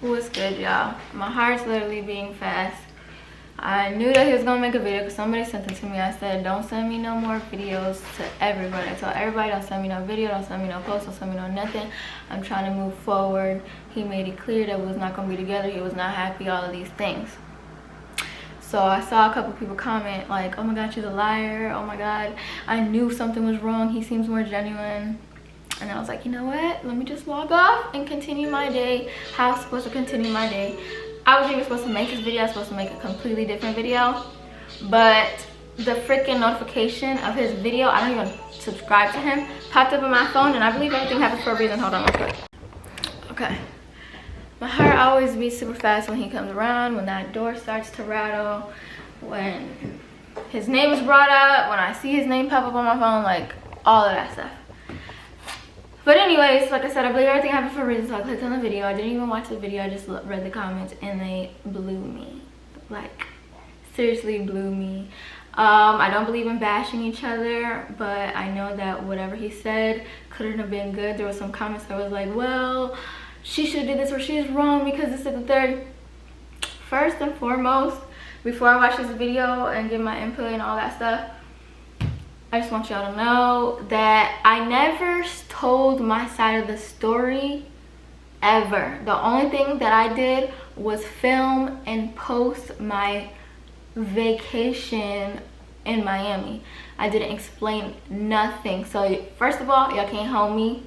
What's good, y'all? My heart's literally beating fast. I knew that he was gonna make a video because somebody sent it to me. I said, don't send me no more videos to everybody. I told everybody, don't send me no video, don't send me no post, don't send me no nothing. I'm trying to move forward. He made it clear that we was not gonna be together. He was not happy, all of these things. So I saw a couple people comment like, oh my god, she's a liar. Oh my god, I knew something was wrong. He seems more genuine. And I was like, you know what? Let me just log off and continue my day how I was supposed to continue my day. I was even supposed to make this video. I was supposed to make a completely different video. But the freaking notification of his video, I don't even subscribe to him, popped up on my phone. And I believe everything happens for a reason. Hold on real quick. Okay. My heart always beats super fast when he comes around, when that door starts to rattle, when his name is brought up, when I see his name pop up on my phone, like all of that stuff. But anyways, like I said, I believe everything happened for a reason, so I clicked on the video. I didn't even watch the video, I just read the comments and they blew me. Like, seriously blew me. I don't believe in bashing each other, but I know that whatever he said couldn't have been good. There was some comments that was like, well, she should have did this or she is wrong because this is the third. First and foremost, before I watch this video and give my input and all that stuff, I just want y'all to know that I never told my side of the story ever. The only thing that I did was film and post my vacation in Miami. I didn't explain nothing. So first of all, y'all can't hold me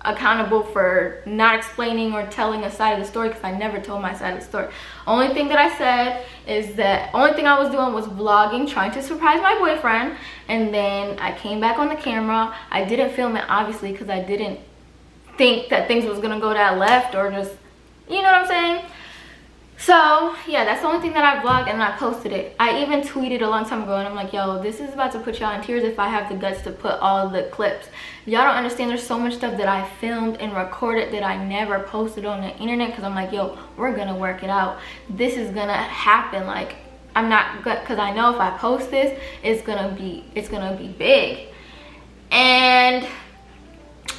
accountable for not explaining or telling a side of the story because I never told my side of the story. Only thing that I said is that only thing I was doing was vlogging, trying to surprise my boyfriend, and then I came back on the camera. I didn't film it obviously because I didn't think that things was gonna go that left or just, you know what I'm saying? So yeah, that's the only thing that I vlogged and I posted it. I even tweeted a long time ago and I'm like, yo, this is about to put y'all in tears if I have the guts to put all the clips. Y'all don't understand, there's so much stuff that I filmed and recorded that I never posted on the internet because I'm like, yo, we're gonna work it out. This is gonna happen. Like, I'm not good because I know if I post this, it's gonna be big. And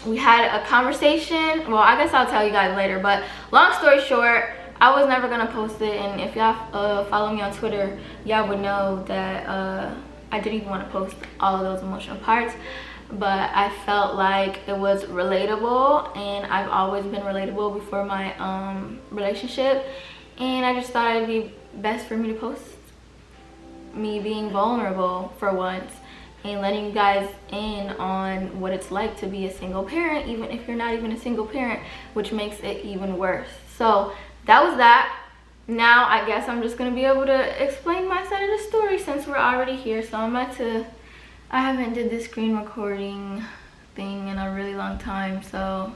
we had a conversation. Well, I guess I'll tell you guys later, but long story short, I was never gonna post it, and if y'all follow me on Twitter, y'all would know that I didn't even want to post all of those emotional parts, but I felt like it was relatable, and I've always been relatable before my relationship, and I just thought it'd be best for me to post me being vulnerable for once and letting you guys in on what it's like to be a single parent, even if you're not even a single parent, which makes it even worse. So that was that. Now I guess I'm just gonna be able to explain my side of the story since we're already here. So I'm about to, I haven't did this screen recording thing in a really long time, so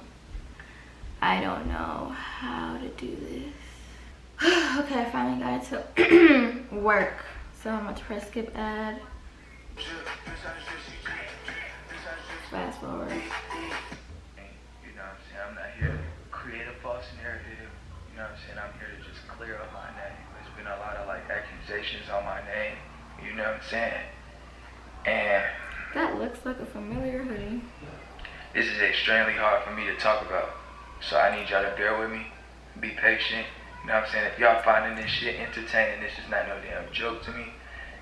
I don't know how to do this. Okay, I finally got it to work. So I'm about to press skip ad. Fast forward. You know what I'm saying? I'm not here to create a false narrative. You know what I'm saying? I'm here to just clear up my name. There's been a lot of like accusations on my name. You know what I'm saying? And that looks like a familiar hoodie. This is extremely hard for me to talk about. So I need y'all to bear with me. Be patient. You know what I'm saying? If y'all finding this shit entertaining, this is not no damn joke to me.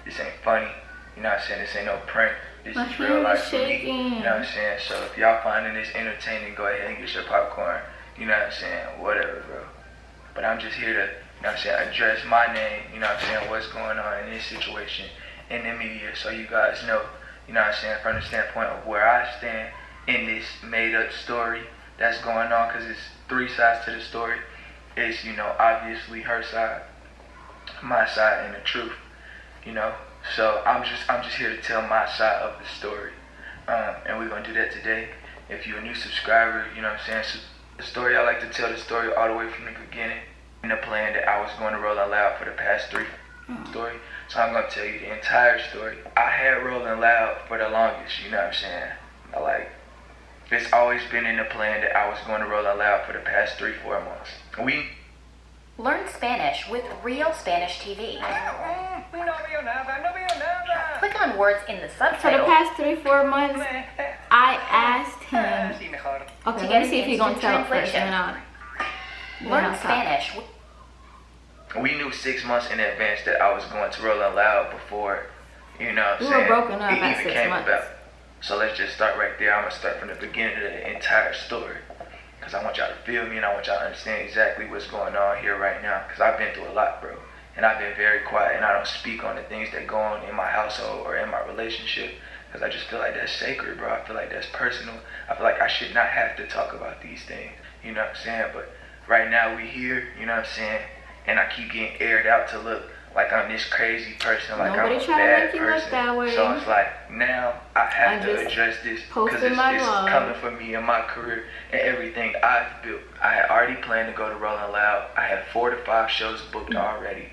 This ain't funny. You know what I'm saying? This ain't no prank. This is real life for me. You know what I'm saying? So if y'all finding this entertaining, go ahead and get your popcorn. You know what I'm saying? Whatever, bro. But I'm just here to, you know what I'm saying, address my name, you know what I'm saying, what's going on in this situation in the media, so you guys know, you know what I'm saying, from the standpoint of where I stand in this made up story that's going on, because it's three sides to the story. It's, you know, obviously her side, my side, and the truth, you know. So I'm just here to tell my side of the story, and we're gonna do that today. If you're a new subscriber, you know what I'm saying, so the story, I like to tell the story all the way from the beginning. In the plan that I was going to Rolling Loud for the past three story. So I'm going to tell you the entire story. I had Rolling Loud for the longest, you know what I'm saying? It's always been in the plan that I was going to Rolling Loud for the past 3-4 months. Learn Spanish with Real Spanish TV. Click on words in the subtitle. For the past 3-4 months, I asked him. Okay, let me see if he's gonna tell it first and then I'll. Learn Spanish. We knew 6 months in advance that I was going to Rolling Loud before, you know what I'm We saying? were broken up it at even 6 came months. about. So let's just start right there. I'm gonna start from the beginning of the entire story, cause I want y'all to feel me and I want y'all to understand exactly what's going on here right now. Cause I've been through a lot, bro, and I've been very quiet and I don't speak on the things that go on in my household or in my relationship, cause I just feel like that's sacred, bro. I feel like that's personal. I feel like I should not have to talk about these things. You know what I'm saying? But right now we here. You know what I'm saying? And I keep getting aired out to look like I'm this crazy person, like Nobody I'm a try to bad make you person. look that way. So it's like now I have to just address this posted because my it's vlog. coming for me and my career and everything I've built. I had already planned to go to Rolling Loud. I had 4 to 5 shows booked already.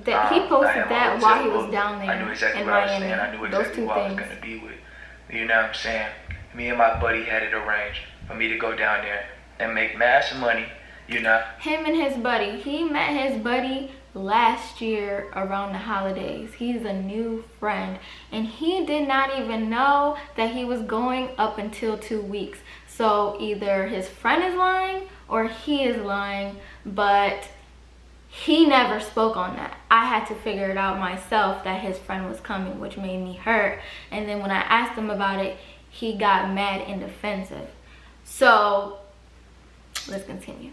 That he I posted had my that hotel while he was booked. down there I knew exactly in what I was Miami. saying. I knew Those exactly two who I was things. going to be with. You know what I'm saying? Me and my buddy had it arranged for me to go down there and make mass money, you know. Him and his buddy. He met his buddy last year around the holidays. He's a new friend and he did not even know that he was going up until 2 weeks. So either his friend is lying or he is lying, but he never spoke on that. I had to figure it out myself that his friend was coming, which made me hurt. And then when I asked him about it, he got mad and defensive. So let's continue.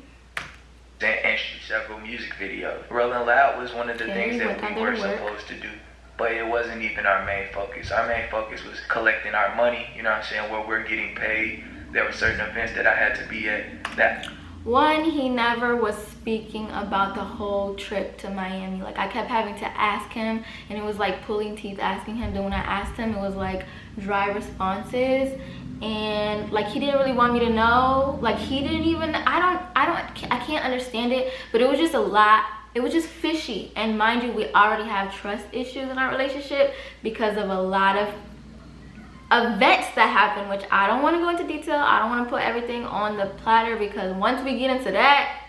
And shoot several music videos. Rolling Loud was one of the things that we were supposed to do, but it wasn't even our main focus. Our main focus was collecting our money, you know what I'm saying, where we're getting paid. There were certain events that I had to be at. One, he never was speaking about the whole trip to Miami. Like, I kept having to ask him, and it was like pulling teeth asking him. Then when I asked him, it was like dry responses. And like, he didn't really want me to know. Like, he didn't even, I can't understand it, but it was just a lot. It was just fishy. And mind you, we already have trust issues in our relationship because of a lot of events that happen, which I don't want to go into detail. I don't want to put everything on the platter because once we get into that,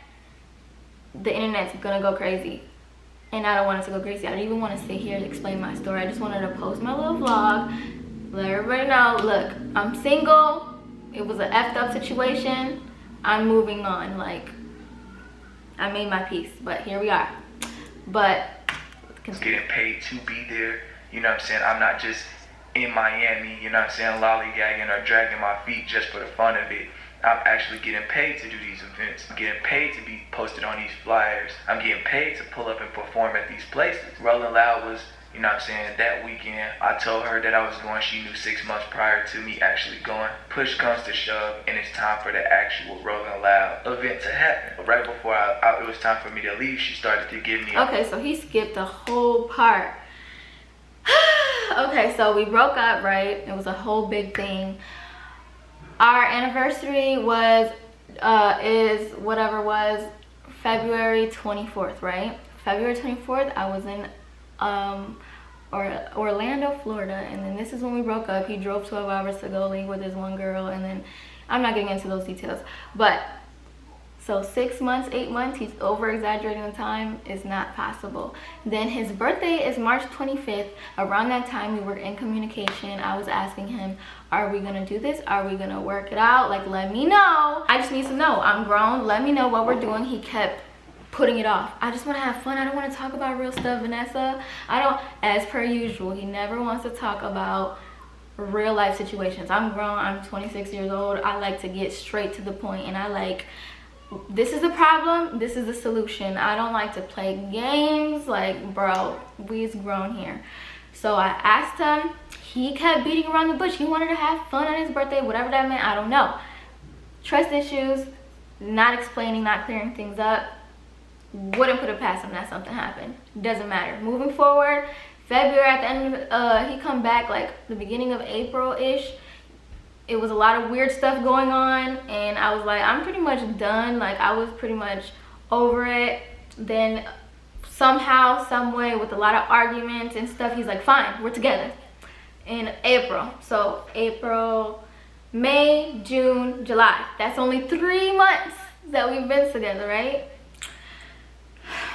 the internet's gonna go crazy. And I don't want it to go crazy. I don't even want to sit here and explain my story. I just wanted to post my little vlog, let everybody know, look, I'm single. It was an effed up situation. I'm moving on. Like, I made my peace, but here we are. But getting paid to be there, you know what I'm saying? I'm not just in Miami, you know what I'm saying, lollygagging or dragging my feet just for the fun of it. I'm actually getting paid to do these events. I'm getting paid to be posted on these flyers. I'm getting paid to pull up and perform at these places. Rolling Loud was, you know what I'm saying, that weekend. I told her that I was going. She knew 6 months prior to me actually going. Push comes to shove, and it's time for the actual Rolling Loud event to happen. But right before it was time for me to leave, she started to give me okay, so he skipped a whole part. Okay, so we broke up, right? It was a whole big thing. Our anniversary was February 24th, right? February 24th, I was in Orlando, Florida, and then this is when we broke up. He drove 12 hours to go link with his one girl, and then I'm not getting into those details, but so 6 months, 8 months, he's over exaggerating the time. Is not possible. Then his birthday is March 25th. Around that time, we were in communication. I was asking him, are we gonna do this? Are we gonna work it out? Like, let me know. I just need to know. I'm grown. Let me know what we're doing. He kept putting it off. I just want to have fun. I don't want to talk about real stuff, Vanessa. I don't, as per usual, he never wants to talk about real life situations. I'm grown. I'm 26 years old. I like to get straight to the point, and I like, this is the problem, this is the solution. I don't like to play games. Like, bro, we's grown here. So I asked him. He kept beating around the bush. He wanted to have fun on his birthday, whatever that meant, I don't know. Trust issues, not explaining, not clearing things up. Wouldn't put it past him that something happened. Doesn't matter. Moving forward, February, at the end of he come back like the beginning of April-ish. It was a lot of weird stuff going on, and I was like, I'm pretty much done. Like, I was pretty much over it. Then somehow, some way, with a lot of arguments and stuff, he's like, fine, we're together. In April. So April, May, June, July. That's only 3 months that we've been together, right?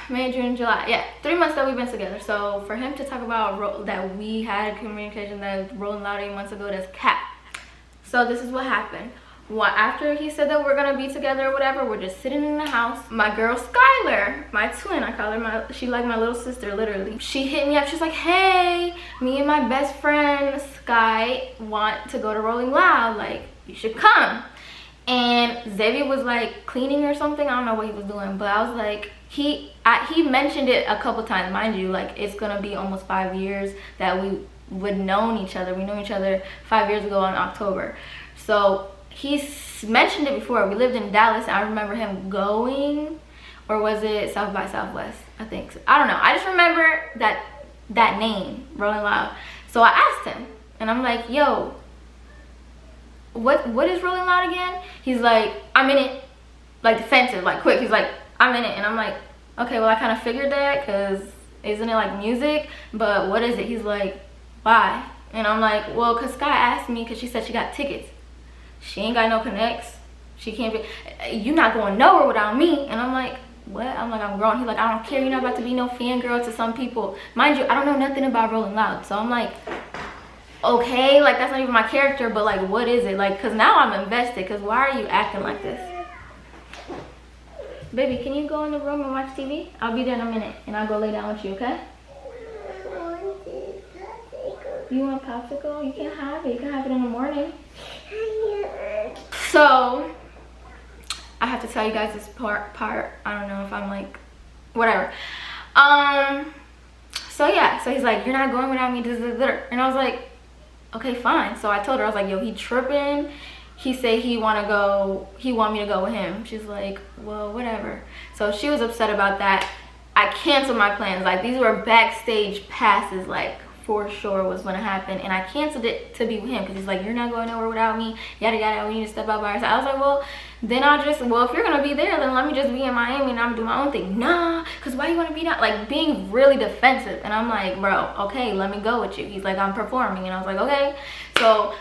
May, June, July. Yeah, 3 months that we've been together. So for him to talk about that we had communication that was Rolling Loud 8 months ago, that's cap. So this is what happened. well, after he said that we're gonna be together or whatever, we're just sitting in the house. My girl Skylar, my twin, I call her she like my little sister, literally. She hit me up, she's like, hey, me and my best friend Sky want to go to Rolling Loud, like, you should come. And Xavier was like cleaning or something, I don't know what he was doing, but I was like, he mentioned it a couple times, mind you, like, it's gonna be almost 5 years that we would known each other. We knew each other 5 years ago in October. So he's mentioned it before. We lived in Dallas. I remember him going, or was it South by Southwest? I think so. I don't know. I just remember that name, Rolling Loud. So I asked him, and I'm like, yo, what is Rolling Loud again? He's like, I'm in it. Like, defensive, like, quick. He's like, I'm in it. And I'm like, okay, well, I kind of figured that, because isn't it like music? But what is it? He's like, why? And I'm like, well, because Sky asked me, because she said she got tickets. She ain't got no connects. She can't be, you're not going nowhere without me. And I'm like, what? I'm like, I'm grown. He's like, I don't care. You're not about to be no fangirl to some people. Mind you, I don't know nothing about Rolling Loud. So I'm like, okay, like, that's not even my character, but like, what is it? Like, because now I'm invested, because why are you acting like this? Baby, can you go in the room and watch TV? I'll be there in a minute, and I'll go lay down with you, okay? You want a popsicle? You can have it. You can have it in the morning. So, I have to tell you guys this part. I don't know if I'm like, whatever. So yeah, so he's like, you're not going without me, and I was like, okay, fine. So I told her, I was like, yo, he tripping. He said he want me to go with him. She's like, well, whatever. So she was upset about that. I canceled my plans. Like, these were backstage passes, like, for sure was gonna happen, and I canceled it to be with him, because he's like, you're not going nowhere without me, yada yada, we need to step out by ourselves. I was like, well, then if you're gonna be there, then let me just be in Miami and I'm gonna do my own thing. Nah, because why you want to be that, like, being really defensive. And I'm like, bro, okay, let me go with you. He's like, I'm performing. And I was like, okay. So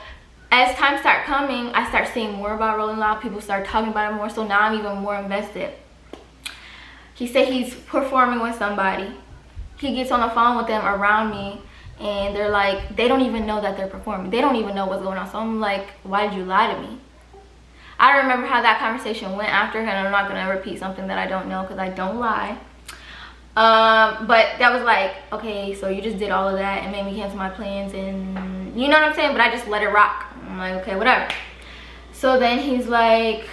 as time started coming, I start seeing more about Rolling Loud. People start talking about it more, so now I'm even more invested. He said he's performing with somebody. He gets on the phone with them around me, and they're like, they don't even know that they're performing. They don't even know what's going on. So I'm like, why did you lie to me? I don't remember how that conversation went after, and I'm not gonna repeat something that I don't know, because I don't lie. But that was like, okay, so you just did all of that and made me cancel my plans, and you know what I'm saying? But I just let it rock. I'm like, okay, whatever. So then he's like,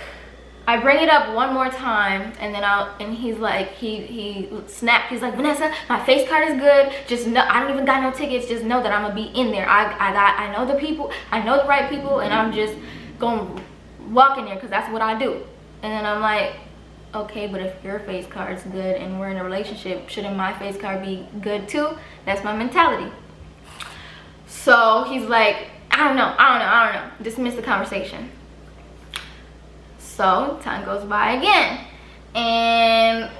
I bring it up one more time, and then he's like, he snapped. He's like, Vanessa, my face card is good. Just know, I don't even got no tickets. Just know that I'm gonna be in there. I know the people. I know the right people, and I'm just gonna walk in there, because that's what I do. And then I'm like, okay, but if your face card's good and we're in a relationship, shouldn't my face card be good too? That's my mentality. So he's like, I don't know. Dismiss the conversation. So time goes by again, and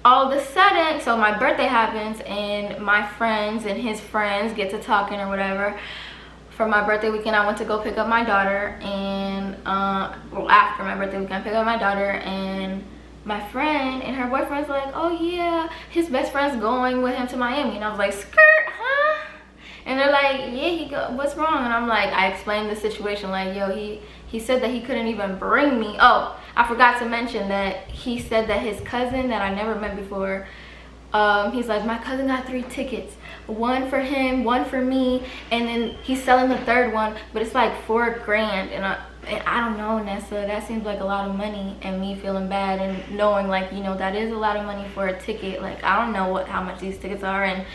all of a sudden, so my birthday happens, and my friends and his friends get to talking or whatever. For my birthday weekend, I went to go pick up my daughter, and well, after my birthday weekend, I picked up my daughter, and my friend and her boyfriend's like, oh yeah, his best friend's going with him to Miami. And I was like, skirt, huh? And they're like, yeah, what's wrong? And I'm like, I explained the situation, like, yo, he said that he couldn't even bring me. Oh, I forgot to mention that he said that his cousin that I never met before, he's like, my cousin got 3 tickets, one for him, one for me, and then he's selling the third one, but it's like $4 grand. And I don't know, Nessa, that seems like a lot of money, and me feeling bad and knowing, like, you know, that is a lot of money for a ticket. Like, I don't know how much these tickets are, and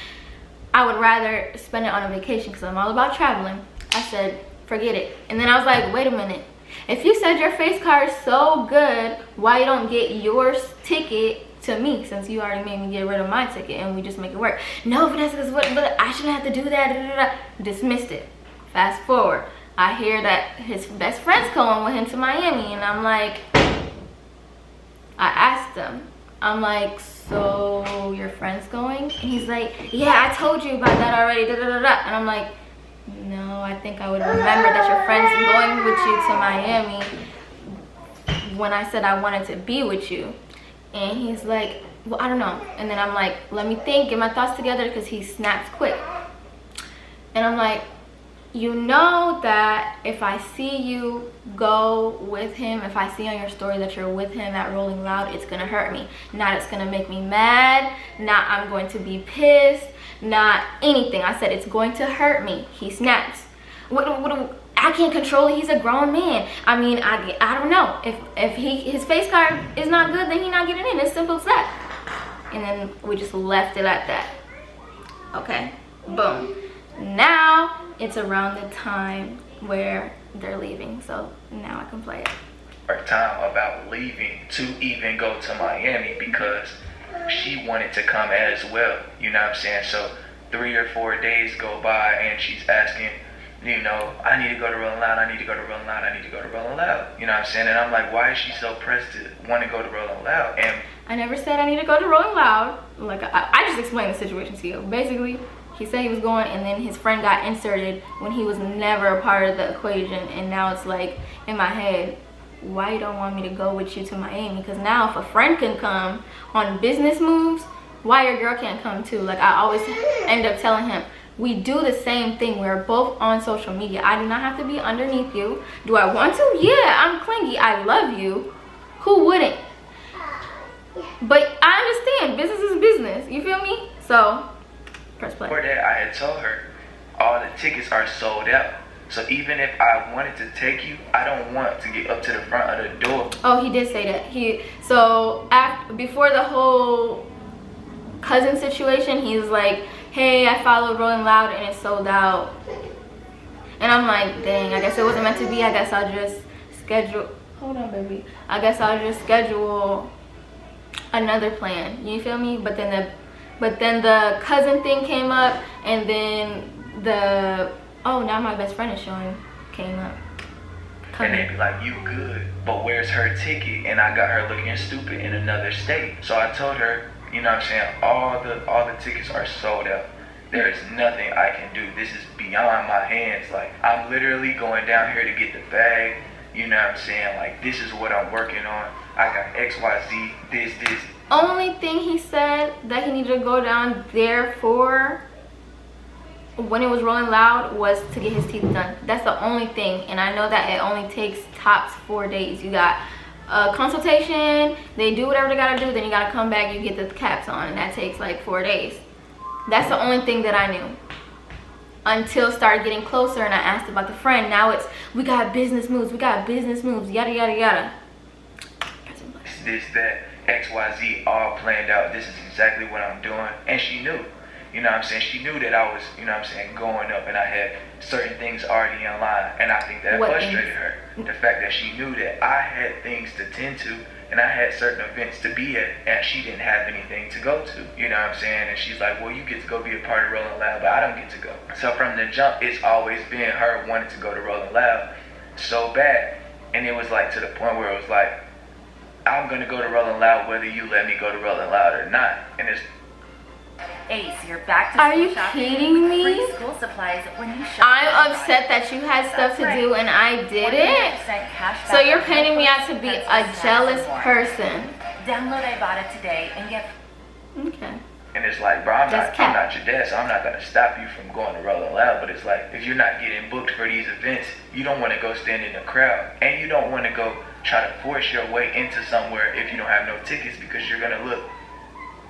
I would rather spend it on a vacation, because I'm all about traveling. I said, forget it. And then I was like, wait a minute, if you said your face card is so good, why you don't get your ticket to me, since you already made me get rid of my ticket and we just make it work? No, Vanessa, but I shouldn't have to do that. Dismissed it. Fast forward, I hear that his best friend's going with him to Miami, and I'm like, I asked him, I'm like, so your friend's going? And he's like, yeah, I told you about that already, And I'm like, no, I think I would remember that your friend's going with you to Miami when I said I wanted to be with you. And he's like, well, I don't know. And then I'm like, let me think, get my thoughts together, because he snaps quick. And I'm like, you know that if I see you go with him, if I see on your story that you're with him at Rolling Loud, it's gonna hurt me. Not it's gonna make me mad, not I'm going to be pissed, not anything. I said it's going to hurt me. He snaps. I can't control it. He's a grown man. I mean, I don't know. If his face card is not good, then he's not getting in. It's simple as that. And then we just left it at that. Okay, boom. Now it's around the time where they're leaving, so now I can play it. Time about leaving to even go to Miami because she wanted to come as well. You know what I'm saying? So 3 or 4 days go by and she's asking, you know, I need to go to Rolling Loud, I need to go to Rolling Loud, I need to go to Rolling Loud. You know what I'm saying? And I'm like, why is she so pressed to want to go to Rolling Loud? And I never said I need to go to Rolling Loud. Like, I just explained the situation to you. Basically, he said he was going, and then his friend got inserted when he was never a part of the equation. And now it's like, in my head, why you don't want me to go with you to Miami? Because now if a friend can come on business moves, why your girl can't come too? Like, I always end up telling him, we do the same thing. We're both on social media. I do not have to be underneath you. Do I want to? Yeah, I'm clingy. I love you. Who wouldn't? But I understand. Business is business. You feel me? So, press play. For that, I had told her, all the tickets are sold out. So even if I wanted to take you, I don't want to get up to the front of the door. Oh, he did say that. Before the whole cousin situation, he was like, hey, I followed Rolling Loud and it sold out. And I'm like, dang, I guess it wasn't meant to be. I guess I'll just schedule, hold on, baby. I guess I'll just schedule another plan. You feel me? But then the cousin thing came up, and then now my best friend is showing came up. And they be like, you good, but where's her ticket? And I got her looking stupid in another state. So I told her, you know what I'm saying, all the tickets are sold out. There is nothing I can do. This is beyond my hands. Like, I'm literally going down here to get the bag. You know what I'm saying? Like, this is what I'm working on. I got XYZ, this. Only thing he said that he needed to go down there for when it was Rolling Loud was to get his teeth done. That's the only thing. And I know that it only takes tops 4 days. You got a consultation, they do whatever they gotta do, then you gotta come back, you get the caps on, and that takes like 4 days. That's the only thing that I knew until started getting closer and I asked about the friend. Now it's, we got business moves, yada yada yada. This, that, XYZ, all planned out. This is exactly what I'm doing. And she knew. You know what I'm saying? She knew that I was, you know what I'm saying, going up and I had certain things already in line. And I think that frustrated her. The fact that she knew that I had things to tend to and I had certain events to be at and she didn't have anything to go to. You know what I'm saying? And she's like, well, you get to go be a part of Rolling Loud, but I don't get to go. So from the jump, it's always been her wanting to go to Rolling Loud so bad. And it was like to the point where it was like, I'm going to go to Rolling Loud whether you let me go to Rolling Loud or not. And it's Ace, you're back to Are school you shopping kidding with me? free school supplies when you shop. I'm upset that you had stuff to do and I didn't. So you're painting me out to be a jealous person. Download Ibotta today and get. Okay. And it's like, bro, I'm not your dad, so I'm not going to stop you from going to Rolling Loud. But it's like, if you're not getting booked for these events, you don't want to go stand in the crowd. And you don't want to go try to force your way into somewhere if you don't have no tickets because you're going to look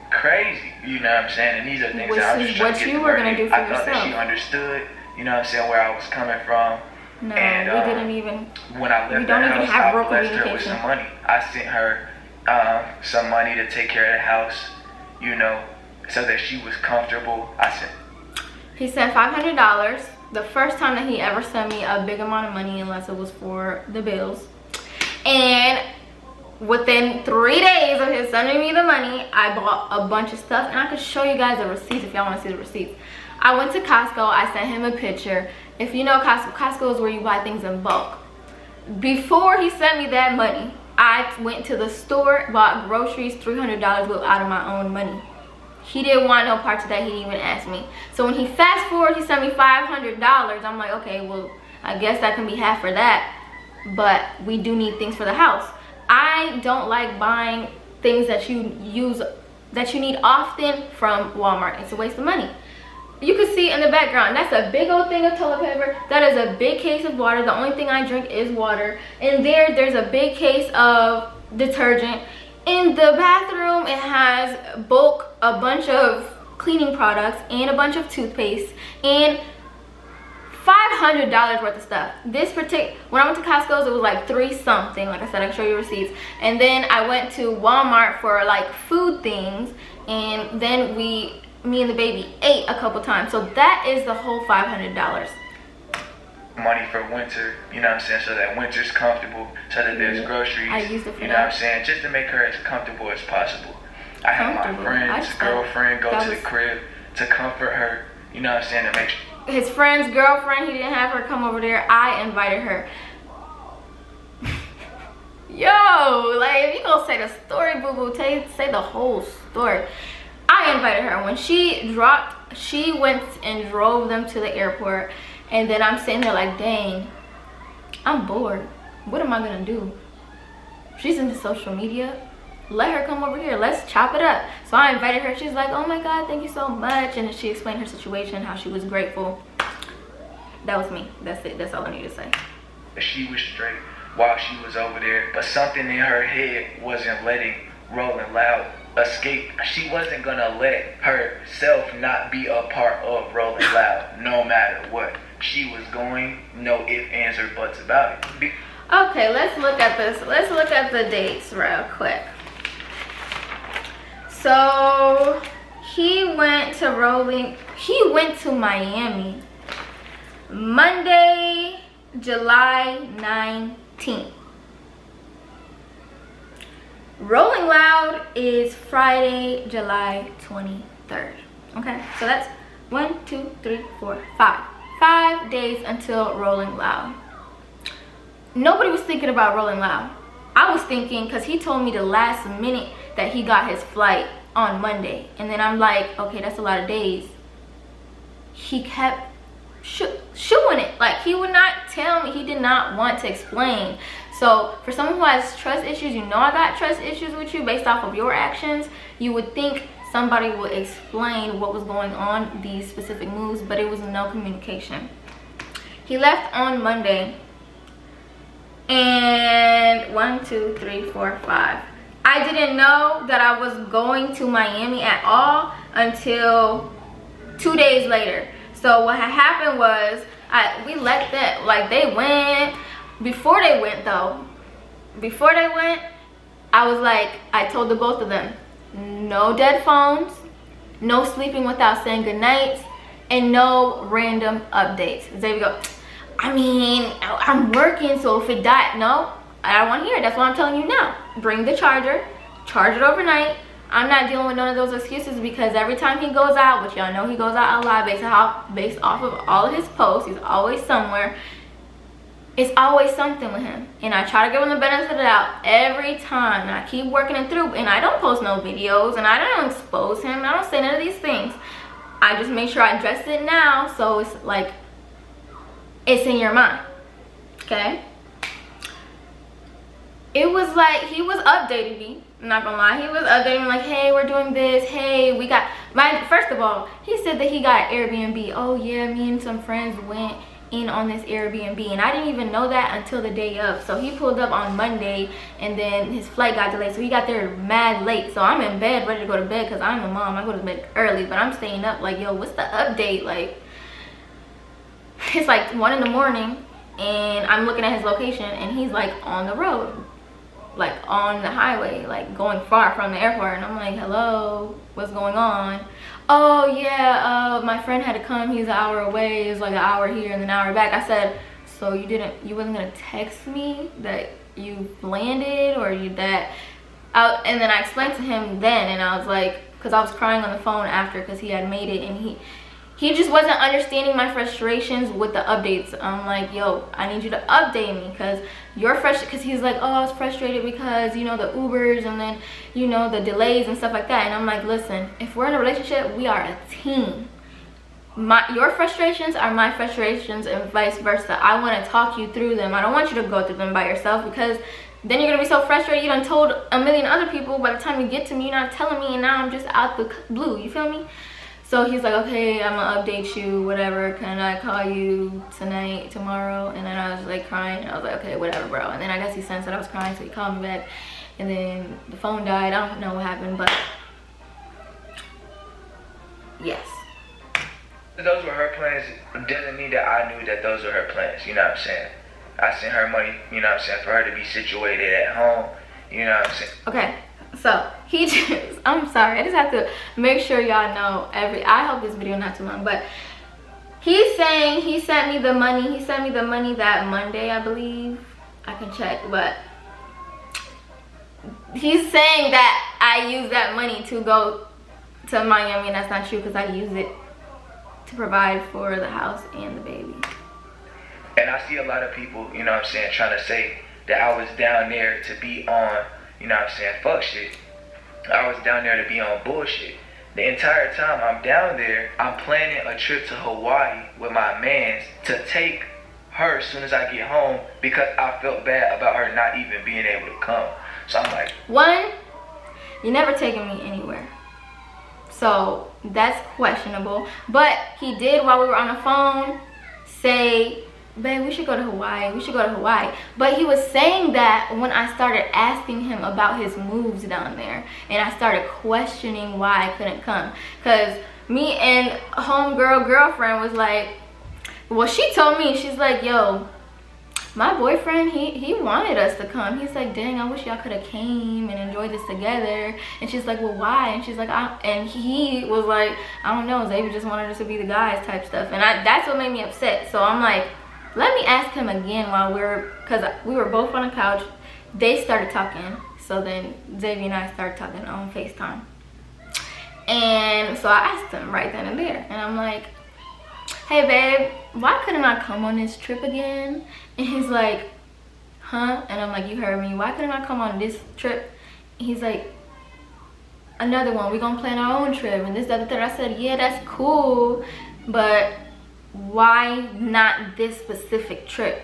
crazy. You know what I'm saying? And these are things that I was just trying to get to work. I thought that she understood, you know what I'm saying, where I was coming from. No, and, we didn't even. When I left the house, I blessed her with some money. I sent her some money to take care of the house, you know, so that she was comfortable. He sent $500. The first time that he ever sent me a big amount of money, unless it was for the bills. And within 3 days of his sending me the money, I bought a bunch of stuff. And I could show you guys the receipts if y'all want to see the receipts. I went to Costco. I sent him a picture. If you know Costco is where you buy things in bulk. Before he sent me that money, I went to the store, bought groceries, $300 out of my own money. He didn't want no part of that. He didn't even ask me. So when he fast forward, he sent me $500. I'm like, okay, well, I guess that can be half for that. But we do need things for the house. I don't like buying things that you need often from Walmart. It's a waste of money. You can see in the background, that's a big old thing of toilet paper. That is a big case of water. The only thing I drink is water. And there's a big case of detergent. In the bathroom, it has a bunch of cleaning products and a bunch of toothpaste and $500 worth of stuff. When I went to Costco's, it was like 3 something. Like I said, I can show you receipts. And then I went to Walmart for like food things, and then me and the baby ate a couple times. So that is the whole $500. Money for winter, you know what I'm saying, so that winter's comfortable, so that there's groceries, I used it for you know what I'm saying, just to make her as comfortable as possible. I had my friend's girlfriend go to the crib to comfort her, you know what I'm saying, to make sure. His friend's girlfriend, he didn't have her come over there. I invited her. Yo, like, if you gonna say the story, boo-boo, say the whole story. I invited her. When she went and drove them to the airport, and then I'm sitting there like, dang, I'm bored. What am I gonna do? She's into social media. Let her come over here. Let's chop it up. So I invited her. She's like, oh my God, thank you so much. And then she explained her situation, how she was grateful. That was me. That's it. That's all I need to say. She was straight while she was over there, but something in her head wasn't letting Rolling Loud escape. She wasn't gonna let herself not be a part of Rolling Loud, no matter what. She was going, no ifs, ands, or buts about it. Okay, let's look at this. Let's look at the dates real quick. So he went to Miami Monday, July 19th. Rolling Loud is Friday, July 23rd. Okay, so that's 1, 2, 3, 4, 5. 5 days until Rolling Loud. Nobody was thinking about Rolling Loud. I was thinking, because he told me the last minute that he got his flight on Monday. And then I'm like, okay, that's a lot of days. He kept shooing it. Like, he would not tell me. He did not want to explain. So for someone who has trust issues, you know I got trust issues with you based off of your actions. You would think somebody would explain what was going on, these specific moves, but it was no communication. He left on Monday. And 1, 2, 3, 4, 5. I didn't know that I was going to Miami at all until 2 days later. So what had happened was we let them, like, they went. Before they went, I was like, I told the both of them, no dead phones, no sleeping without saying goodnights, and no random updates. There we go. I mean, I'm working, so if it died, no, I don't want to hear it. That's what I'm telling you now. Bring the charger, charge it overnight. I'm not dealing with none of those excuses, because every time he goes out, which y'all know he goes out a lot based off of all of his posts, he's always somewhere. It's always something with him. And I try to give him the benefit of the doubt every time. And I keep working it through. And I don't post no videos, and I don't expose him, and I don't say none of these things. I just make sure I address it now, so it's like, it's in your mind, okay? It was like, he was updating me, I'm not gonna lie. He was updating me like, hey, we're doing this, hey, we got, first of all, he said that he got an Airbnb. Oh yeah, me and some friends went in on this Airbnb, and I didn't even know that until the day of. So he pulled up on Monday, and then his flight got delayed, so he got there mad late. So I'm in bed ready to go to bed, because I'm a mom. I go to bed early, but I'm staying up like, yo, what's the update? Like, it's like 1 in the morning, and I'm looking at his location, and he's like on the road, like on the highway, like going far from the airport. And I'm like, hello, what's going on? Oh yeah, my friend had to come, he's an hour away. It's like an hour here and an hour back. I said, so you wasn't gonna text me that you landed, or and then I explained to him then, and I was like, because I was crying on the phone after, because he had made it, and he just wasn't understanding my frustrations with the updates. I'm like, yo, I need you to update me, because you're frustrated. Because he's like, oh, I was frustrated because, you know, the Ubers, and then, you know, the delays and stuff like that. And I'm like, listen, if we're in a relationship, we are a team. Your frustrations are my frustrations, and vice versa. I want to talk you through them. I don't want you to go through them by yourself, because then you're going to be so frustrated. You done told a million other people. By the time you get to me, you're not telling me, and now I'm just out the blue. You feel me? So he's like, okay, I'm gonna update you, whatever. Can I call you tonight, tomorrow? And then I was like crying. And I was like, okay, whatever, bro. And then I guess he sensed that I was crying, so he called me back. And then the phone died. I don't know what happened, but yes. Those were her plans. Doesn't mean that I knew that those were her plans. You know what I'm saying? I sent her money, you know what I'm saying, for her to be situated at home. You know what I'm saying? Okay. So he just, I'm sorry, I just have to make sure y'all know I hope this video not too long, but he's saying he sent me the money that Monday, I believe. I can check, but he's saying that I used that money to go to Miami, and that's not true, because I used it to provide for the house and the baby. And I see a lot of people, you know what I'm saying, trying to say that I was down there to be on, you know what I'm saying, fuck shit. I was down there to be on bullshit. The entire time I'm down there, I'm planning a trip to Hawaii with my mans to take her as soon as I get home, because I felt bad about her not even being able to come. So I'm like, one, you're never taking me anywhere. So that's questionable. But he did, while we were on the phone, say, babe, we should go to Hawaii. We should go to Hawaii. But he was saying that when I started asking him about his moves down there, and I started questioning why I couldn't come. Because me and girlfriend was like, well, she told me, she's like, yo, my boyfriend, he wanted us to come. He's like, dang, I wish y'all could have came and enjoyed this together. And she's like, well, why? And she's like, and he was like, I don't know, Xavier just wanted us to be the guys type stuff. And that's what made me upset. So I'm like, let me ask him again because we were both on the couch. They started talking. So then Xavier and I started talking on FaceTime. And so I asked him right then and there. And I'm like, hey, babe, why couldn't I come on this trip again? And he's like, huh? And I'm like, you heard me. Why couldn't I come on this trip? And he's like, another one. We're going to plan our own trip. And this, that, that. I said, yeah, that's cool. But why not this specific trip?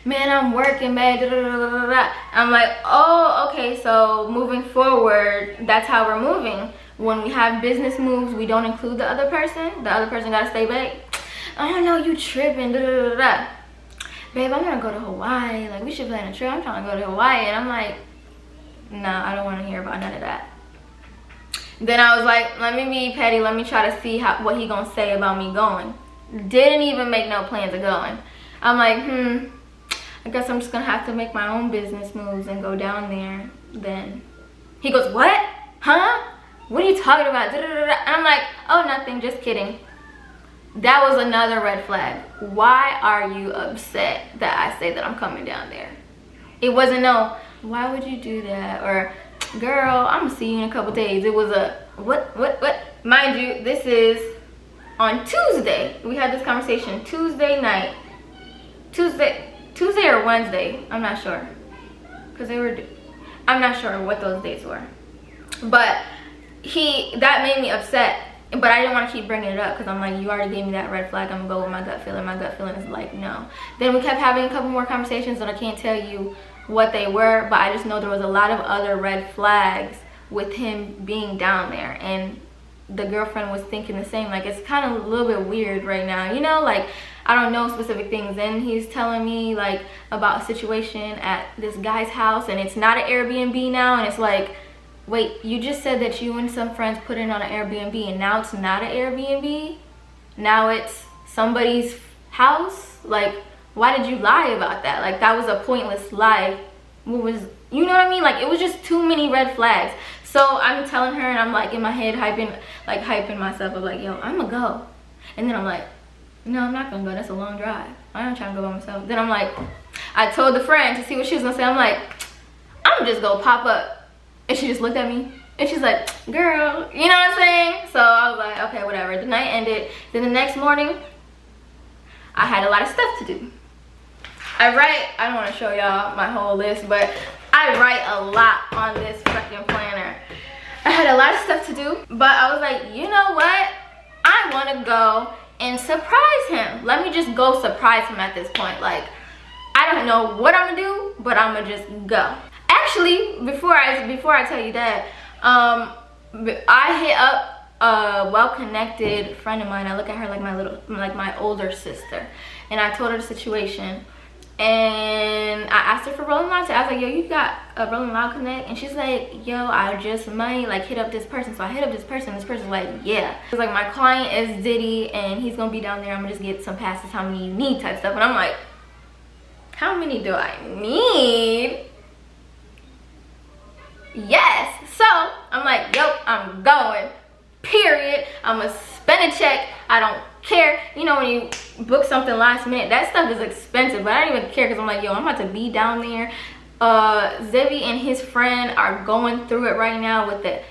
Man, I'm working, man. Da, da, da, da, da. I'm like, oh, okay, so moving forward, that's how we're moving. When we have business moves, we don't include the other person. The other person gotta stay back. I don't know, you tripping. Da, da, da, da. Babe, I'm gonna go to Hawaii. Like, we should plan a trip. I'm trying to go to Hawaii. And I'm like, nah, I don't want to hear about none of that. Then I was like, let me be petty. Let me try to see what he gonna say about me going. Didn't even make no plans of going. I'm like, I guess I'm just gonna have to make my own business moves and go down there. Then he goes, what? Huh? What are you talking about? Da, da, da, da. And I'm like, oh, nothing, just kidding. That was another red flag. Why are you upset that I say that I'm coming down there? It wasn't no, why would you do that? Or, girl, I'm gonna see you in a couple days. It was a, what? Mind you, this is on Tuesday. We had this conversation Tuesday night. Tuesday or Wednesday, I'm not sure. Because I'm not sure what those days were. But that made me upset. But I didn't want to keep bringing it up because I'm like, you already gave me that red flag. I'm going to go with my gut feeling. My gut feeling is like, no. Then we kept having a couple more conversations that I can't tell you what they were. But I just know there was a lot of other red flags with him being down there. And the girlfriend was thinking the same. Like, it's kind of a little bit weird right now. You know, like, I don't know specific things. Then he's telling me, like, about a situation at this guy's house. And it's not an Airbnb now. And it's like, wait, you just said that you and some friends put it on an Airbnb, and now it's not an Airbnb? Now it's somebody's house? Like, why did you lie about that? Like, that was a pointless lie. You know what I mean? Like, it was just too many red flags. So I'm telling her, and I'm like in my head hyping myself up, like, yo, I'm gonna go. And then I'm like, no, I'm not gonna go. That's a long drive. I'm not trying to go by myself. Then I'm like, I told the friend to see what she was gonna say. I'm like, I'm gonna just go pop up. And she just looked at me and she's like, girl, you know what I'm saying? So I was like, okay, whatever. The night ended. Then the next morning, I had a lot of stuff to do. I don't want to show y'all my whole list, but I write a lot on this freaking planner. I had a lot of stuff to do, but I was like, you know what? I want to go and surprise him. Let me just go surprise him at this point. Like, I don't know what I'm gonna do, but I'm gonna just go. Actually, before I tell you that, I hit up a well-connected friend of mine. I look at her like my older sister, and I told her the situation, and I asked her for Rolling Loud. I was like, yo, you got a Rolling Loud connect? And she's like, yo, I just might like hit up this person. So I hit up this person. This person's like, yeah. It's like, my client is Diddy, and he's gonna be down there. I'm gonna just get some passes. How many you need? Type stuff. And I'm like, how many do I need? Yes. So I'm like, yo, I'm going. Period. I'm gonna spend a check. I don't care. You know, when you book something last minute, that stuff is expensive, but I don't even care because I'm like, yo, I'm about to be down there. Zebby and his friend are going through it right now with the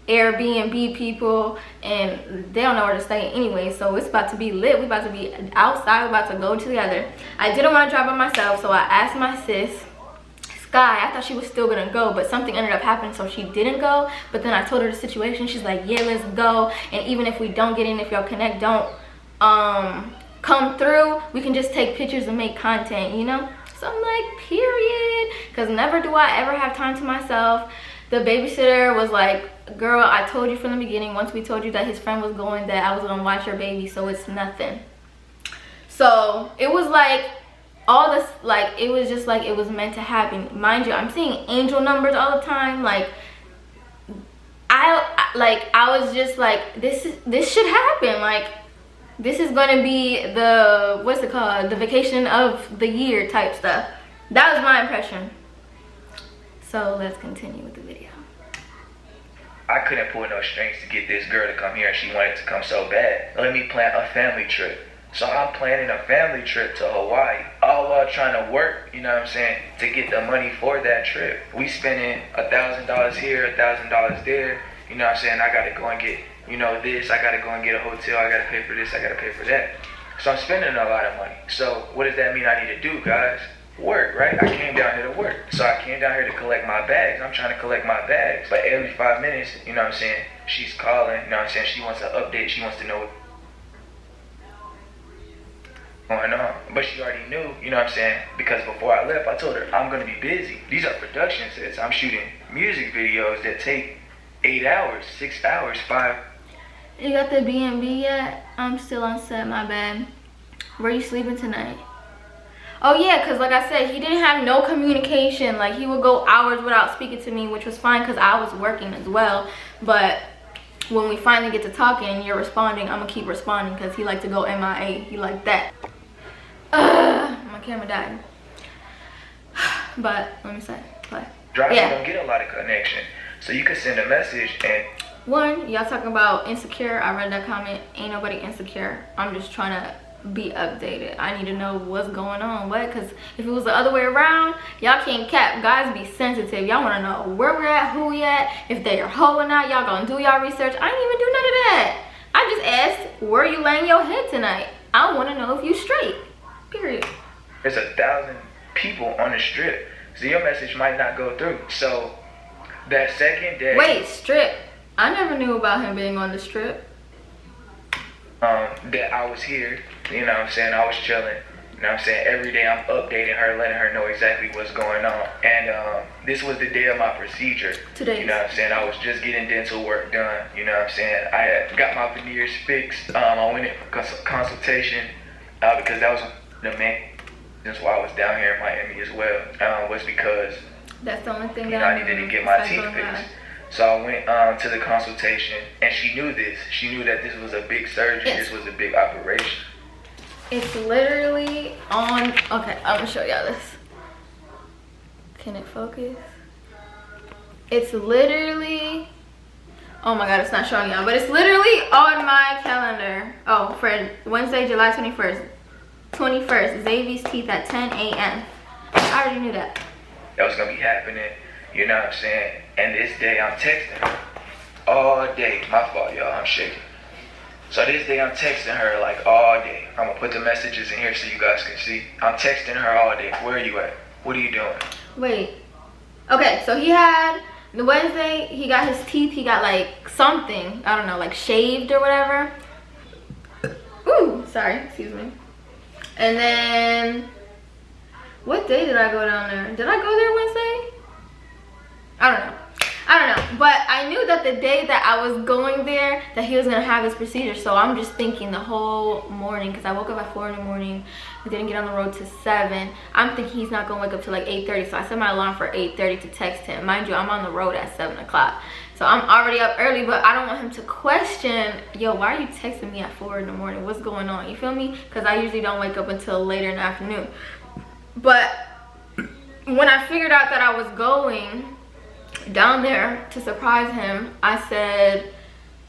Airbnb people, and they don't know where to stay anyway, so it's about to be lit. We about to be outside. We're about to go together. I didn't want to drive by myself, so I asked my sis Sky. I thought she was still gonna go, but something ended up happening, so she didn't go. But then I told her the situation. She's like, yeah, let's go. And even if we don't get in, if y'all connect don't come through, we can just take pictures and make content, you know? So I'm like, period, because never do I ever have time to myself. The babysitter was like, girl, I told you from the beginning, once we told you that his friend was going, that I was gonna watch your baby, so it's nothing. So it was like, all this, like, it was just like it was meant to happen. Mind you, I'm seeing angel numbers all the time. Like, I was just like, this should happen. Like, this is gonna be the, what's it called, the vacation of the year type stuff. That was my impression. So let's continue with the video. I couldn't pull no strings to get this girl to come here, and she wanted to come so bad. Let me plan a family trip. So I'm planning a family trip to Hawaii, all while trying to work, you know what I'm saying, to get the money for that trip. We spending $1,000 here, $1,000 there, you know what I'm saying. I gotta go and get, you know, this, I gotta go and get a hotel, I gotta pay for this, I gotta pay for that. So I'm spending a lot of money. So what does that mean I need to do, guys? Work, right? I came down here to work. So I came down here to collect my bags. I'm trying to collect my bags. But every 5 minutes, you know what I'm saying, she's calling, you know what I'm saying, she wants an update, she wants to know going on, but she already knew, you know what I'm saying, because before I left, I told her I'm gonna be busy. These are production sets. I'm shooting music videos that take 8 hours, 6 hours, 5. You got the B&B yet? I'm still on set, my bad. Where you sleeping tonight? Oh yeah, because like I said, he didn't have no communication. Like, he would go hours without speaking to me, which was fine because I was working as well. But when we finally get to talking and you're responding, I'm gonna keep responding because he liked to go MIA. He liked that. My camera died. But let me say, play. Driving don't get a lot of connection, so you can send a message and. One, y'all talking about insecure. I read that comment. Ain't nobody insecure. I'm just trying to be updated. I need to know what's going on. What? Because if it was the other way around, y'all can't cap. Guys be sensitive. Y'all want to know where we're at, who we at, if they are hoe or not. Y'all gonna do y'all research. I didn't even do none of that. I just asked, where you laying your head tonight? I want to know if you straight. Period. There's 1,000 people on the strip, so your message might not go through. So that second day. Wait, strip? I never knew about him being on the strip. That I was here, you know what I'm saying, I was chilling, you know what I'm saying, every day I'm updating her, letting her know exactly what's going on. And this was the day of my procedure. Today. You know what I'm saying, I was just getting dental work done, you know what I'm saying. I had got my veneers fixed. I went in for consultation because that was the main reason why I was down here in Miami as well, was because that's the only thing, you know, I needed to get my teeth fixed. So I went to the consultation, and she knew this. She knew that this was a big surgery. Yes. This was a big operation. It's literally on. Okay, I'm gonna show y'all this. Can it focus? It's literally. Oh my God, it's not showing y'all, but it's literally on my calendar. Oh, for Wednesday, July 21st. 21st, Xavier's teeth at 10 a.m. I already knew that. That was gonna be happening, you know what I'm saying? And this day I'm texting her all day. My fault, y'all, I'm shaking. So this day I'm texting her like all day. I'm gonna put the messages in here so you guys can see. I'm texting her all day. Where are you at? What are you doing? Wait. Okay, so he had the Wednesday, he got his teeth, he got like something, I don't know, like shaved or whatever. Ooh, sorry, excuse me. And then, what day did I go down there? Did I go there Wednesday? I don't know. But I knew that the day that I was going there that he was gonna have his procedure. So I'm just thinking the whole morning, because I woke up at 4 in the morning. We didn't get on the road to 7. I'm thinking he's not gonna wake up till like 8:30. So I set my alarm for 8:30 to text him. Mind you, I'm on the road at 7 o'clock. So I'm already up early, but I don't want him to question, yo, why are you texting me at 4 in the morning? What's going on? You feel me? Because I usually don't wake up until later in the afternoon. But when I figured out that I was going down there to surprise him, I said,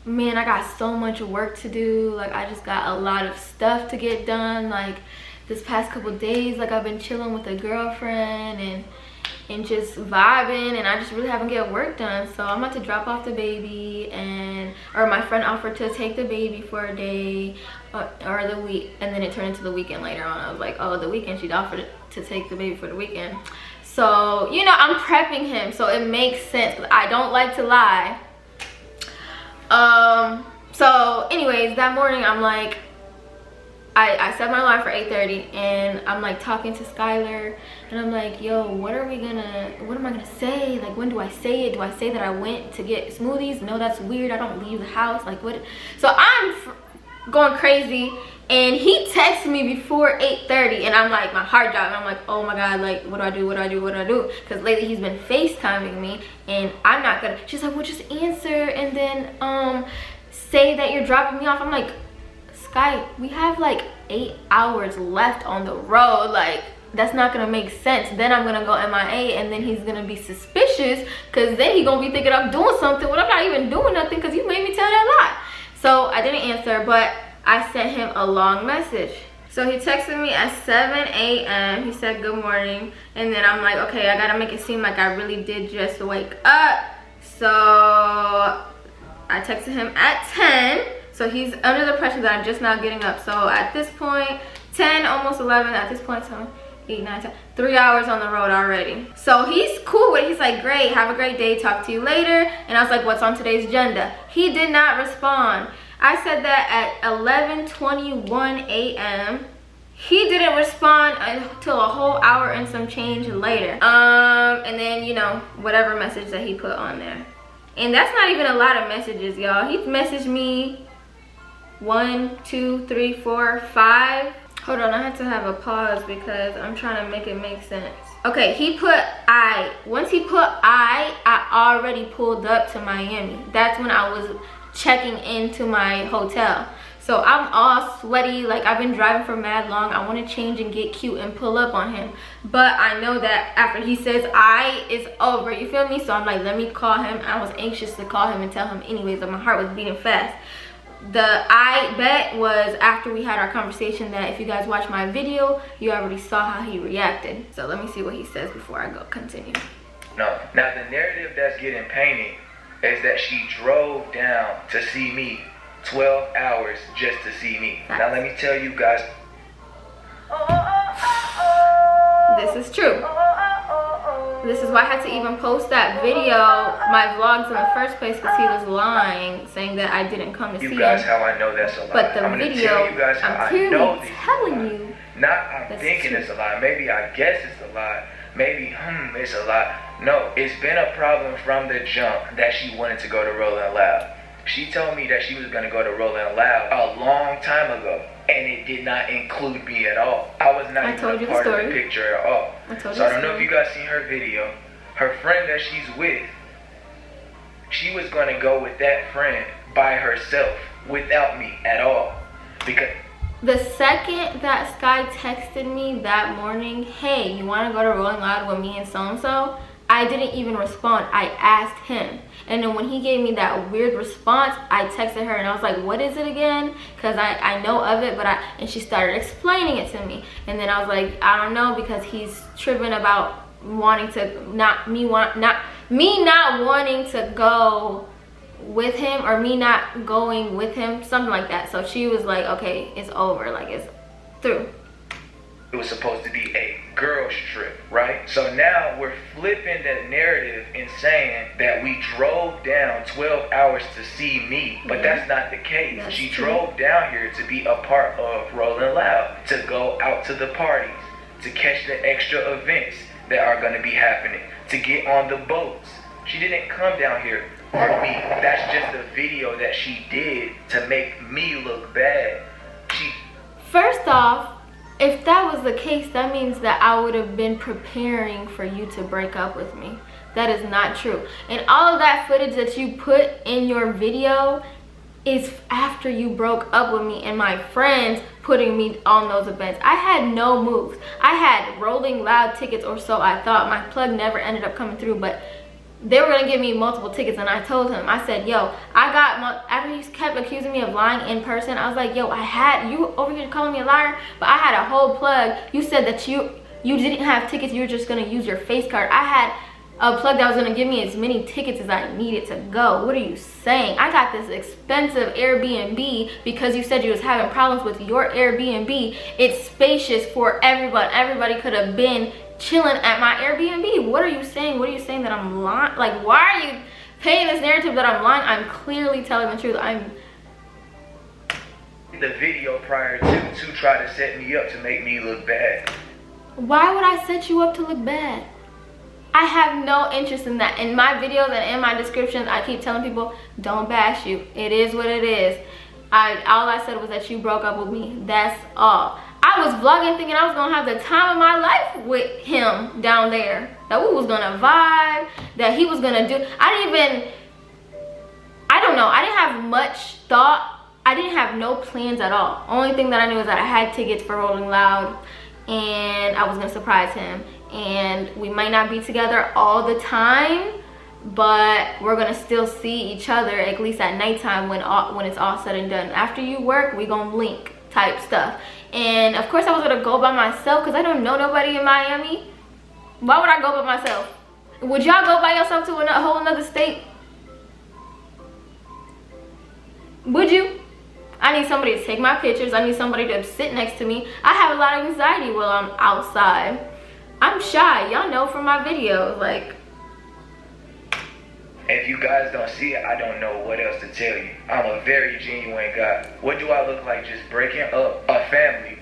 man, I got so much work to do. Like, I just got a lot of stuff to get done. Like, this past couple days, like, I've been chilling with a girlfriend and just vibing, and I just really haven't get work done. So I'm about to drop off the baby, or my friend offered to take the baby for a day or the week, and then it turned into the weekend later on. I was like, oh, the weekend, she'd offered to take the baby for the weekend. So, you know, I'm prepping him, so it makes sense. I don't like to lie. So anyways, that morning I'm like, I set my alarm for 8:30, and I'm like talking to Skylar, and I'm like, yo, what am I gonna say? Like, when do I say it? Do I say that I went to get smoothies? No, that's weird. I don't leave the house. Like, what? So I'm going crazy, and he texted me before 8:30, and I'm like, my heart dropped. I'm like, oh my god, like, what do I do? What do I do? What do I do? Because lately he's been FaceTiming me, and I'm not gonna. She's like, well, just answer, and then say that you're dropping me off. I'm like, Sky, we have like 8 hours left on the road. Like, that's not gonna make sense. Then I'm gonna go MIA, and then he's gonna be suspicious, because then he's gonna be thinking I'm doing something when I'm not even doing nothing, because you made me tell that lie. So I didn't answer, but I sent him a long message. So he texted me at 7 a.m. He said good morning, and then I'm like, okay, I gotta make it seem like I really did just wake up. So I texted him at 10. So he's under the pressure that I'm just now getting up. So at this point, 10, almost 11, at this point, 7, 8, 9, 10, 3 hours on the road already. So he's cool with it. He's like, great, have a great day, talk to you later. And I was like, what's on today's agenda? He did not respond. I said that at 11:21 a.m. He didn't respond until a whole hour and some change later. And then, you know, whatever message that he put on there. And that's not even a lot of messages, y'all. He messaged me 1, 2, 3, 4, 5. Hold on, I had to have a pause because I'm trying to make it make sense. Okay, he put I. Once he put I already pulled up to Miami. That's when I was checking into my hotel. So I'm all sweaty, like I've been driving for mad long. I want to change and get cute and pull up on him. But I know that after he says I, it's over, you feel me? So I'm like, let me call him. I was anxious to call him and tell him anyways, but my heart was beating fast. The I bet was after we had our conversation that if you guys watched my video, you already saw how he reacted. So let me see what he says before I go continue. No. Now the narrative that's getting painted is that she drove down to see me 12 hours just to see me. Now let me tell you guys. This is true. This is why I had to even post that video, my vlogs in the first place, because he was lying, saying that I didn't come to see him. You guys, how I know that's a lie. But the I'm gonna video, tell you guys how I'm I know clearly telling you. Not I'm thinking it's a lie. Maybe I guess it's a lie. Maybe it's a lie. No, it's been a problem from the jump that she wanted to go to Rolling Loud. She told me that she was going to go to Rolling Loud a long time ago, and it did not include me at all. I was not even a part of the picture at all. So I don't know if you guys seen her video. Her friend that she's with, she was going to go with that friend by herself without me at all. Because the second that Sky texted me that morning, hey, you want to go to Rolling Loud with me and so-and-so? I didn't even respond. I asked him. And then when he gave me that weird response, I texted her and I was like, what is it again? Because I know of it, and she started explaining it to me. And then I was like, I don't know, because he's tripping about wanting to, not wanting to go with him, or me not going with him, something like that. So she was like, okay, it's over, like it's through. It was supposed to be a girl's trip, right? So now we're flipping the narrative and saying that we drove down 12 hours to see me, but that's not the case. She drove down here to be a part of Rolling Loud, to go out to the parties, to catch the extra events that are going to be happening, to get on the boats, She didn't come down here for me. That's just a video that she did to make me look bad. First off, if that was the case, that means that I would have been preparing for you to break up with me. That is not true. And all of that footage that you put in your video is after you broke up with me and my friends putting me on those events. I had no moves. I had Rolling Loud tickets, or so I thought. My plug never ended up coming through, but they were gonna give me multiple tickets, and I told him, I said, yo, after he kept accusing me of lying in person, I was like, yo, you over here calling me a liar, but I had a whole plug. You said that you didn't have tickets, you were just gonna use your face card. I had a plug that was gonna give me as many tickets as I needed to go. What are you saying? I got this expensive Airbnb because you said you was having problems with your Airbnb. It's spacious for everyone. Everybody could have been chilling at my Airbnb. What are you saying? What are you saying, that I'm lying? Like, why are you painting this narrative that I'm lying? I'm clearly telling the truth. The video prior to try to set me up to make me look bad. Why would I set you up to look bad? I have no interest in that. In my videos and in my descriptions, I keep telling people, don't bash you. It is what it is. All I said was that you broke up with me. That's all. I was vlogging thinking I was gonna have the time of my life with him down there. That we was gonna vibe, that he was gonna do. I don't know. I didn't have much thought. I didn't have no plans at all. Only thing that I knew is that I had tickets for Rolling Loud and I was gonna surprise him. And we might not be together all the time, but we're gonna still see each other at least at nighttime when it's all said and done. After you work, we gonna link type stuff. And of course I was gonna go by myself because I don't know nobody in Miami. Why would I go by myself? Would y'all go by yourself to a whole another state? Would you? I need somebody to take my pictures. I need somebody to sit next to me. I have a lot of anxiety while I'm outside. I'm shy, y'all know from my videos, like. If you guys don't see it, I don't know what else to tell you. I'm a very genuine guy. What do I look like just breaking up a family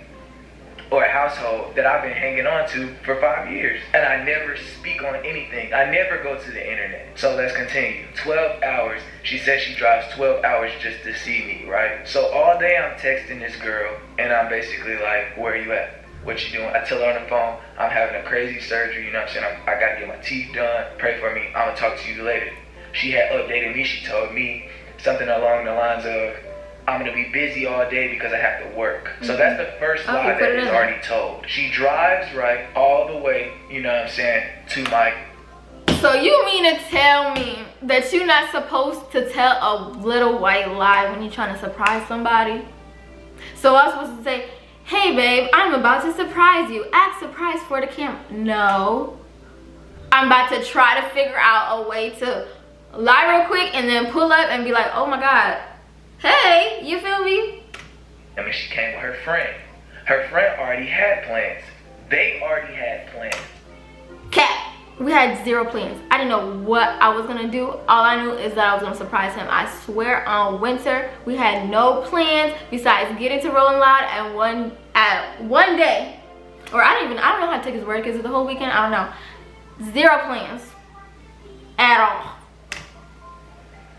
or a household that I've been hanging on to for 5 years? And I never speak on anything. I never go to the internet. So let's continue. 12 hours. She says she drives 12 hours just to see me, right? So all day I'm texting this girl and I'm basically like, where are you at? What you doing? I tell her on the phone, I'm having a crazy surgery, you know what I'm saying? I gotta get my teeth done. Pray for me. I'm gonna talk to you later. She had updated me. She told me something along the lines of, I'm gonna be busy all day because I have to work. So that's the first lie that is already told. She drives right all the way, you know what I'm saying, to my. So you mean to tell me that you're not supposed to tell a little white lie when you're trying to surprise somebody? So I was supposed to say, hey babe, I'm about to surprise you. Act surprised for the camera. No. I'm about to try to figure out a way to lie real quick and then pull up and be like, oh my God, hey, you feel me? I mean, she came with her friend. Her friend already had plans. They already had plans. Cat. We had zero plans. I didn't know what I was gonna do. All I knew is that I was gonna surprise him. I swear on Winter, we had no plans besides getting to Rolling Loud at one day. Or I don't know how tickets work. Is it the whole weekend? I don't know. Zero plans at all.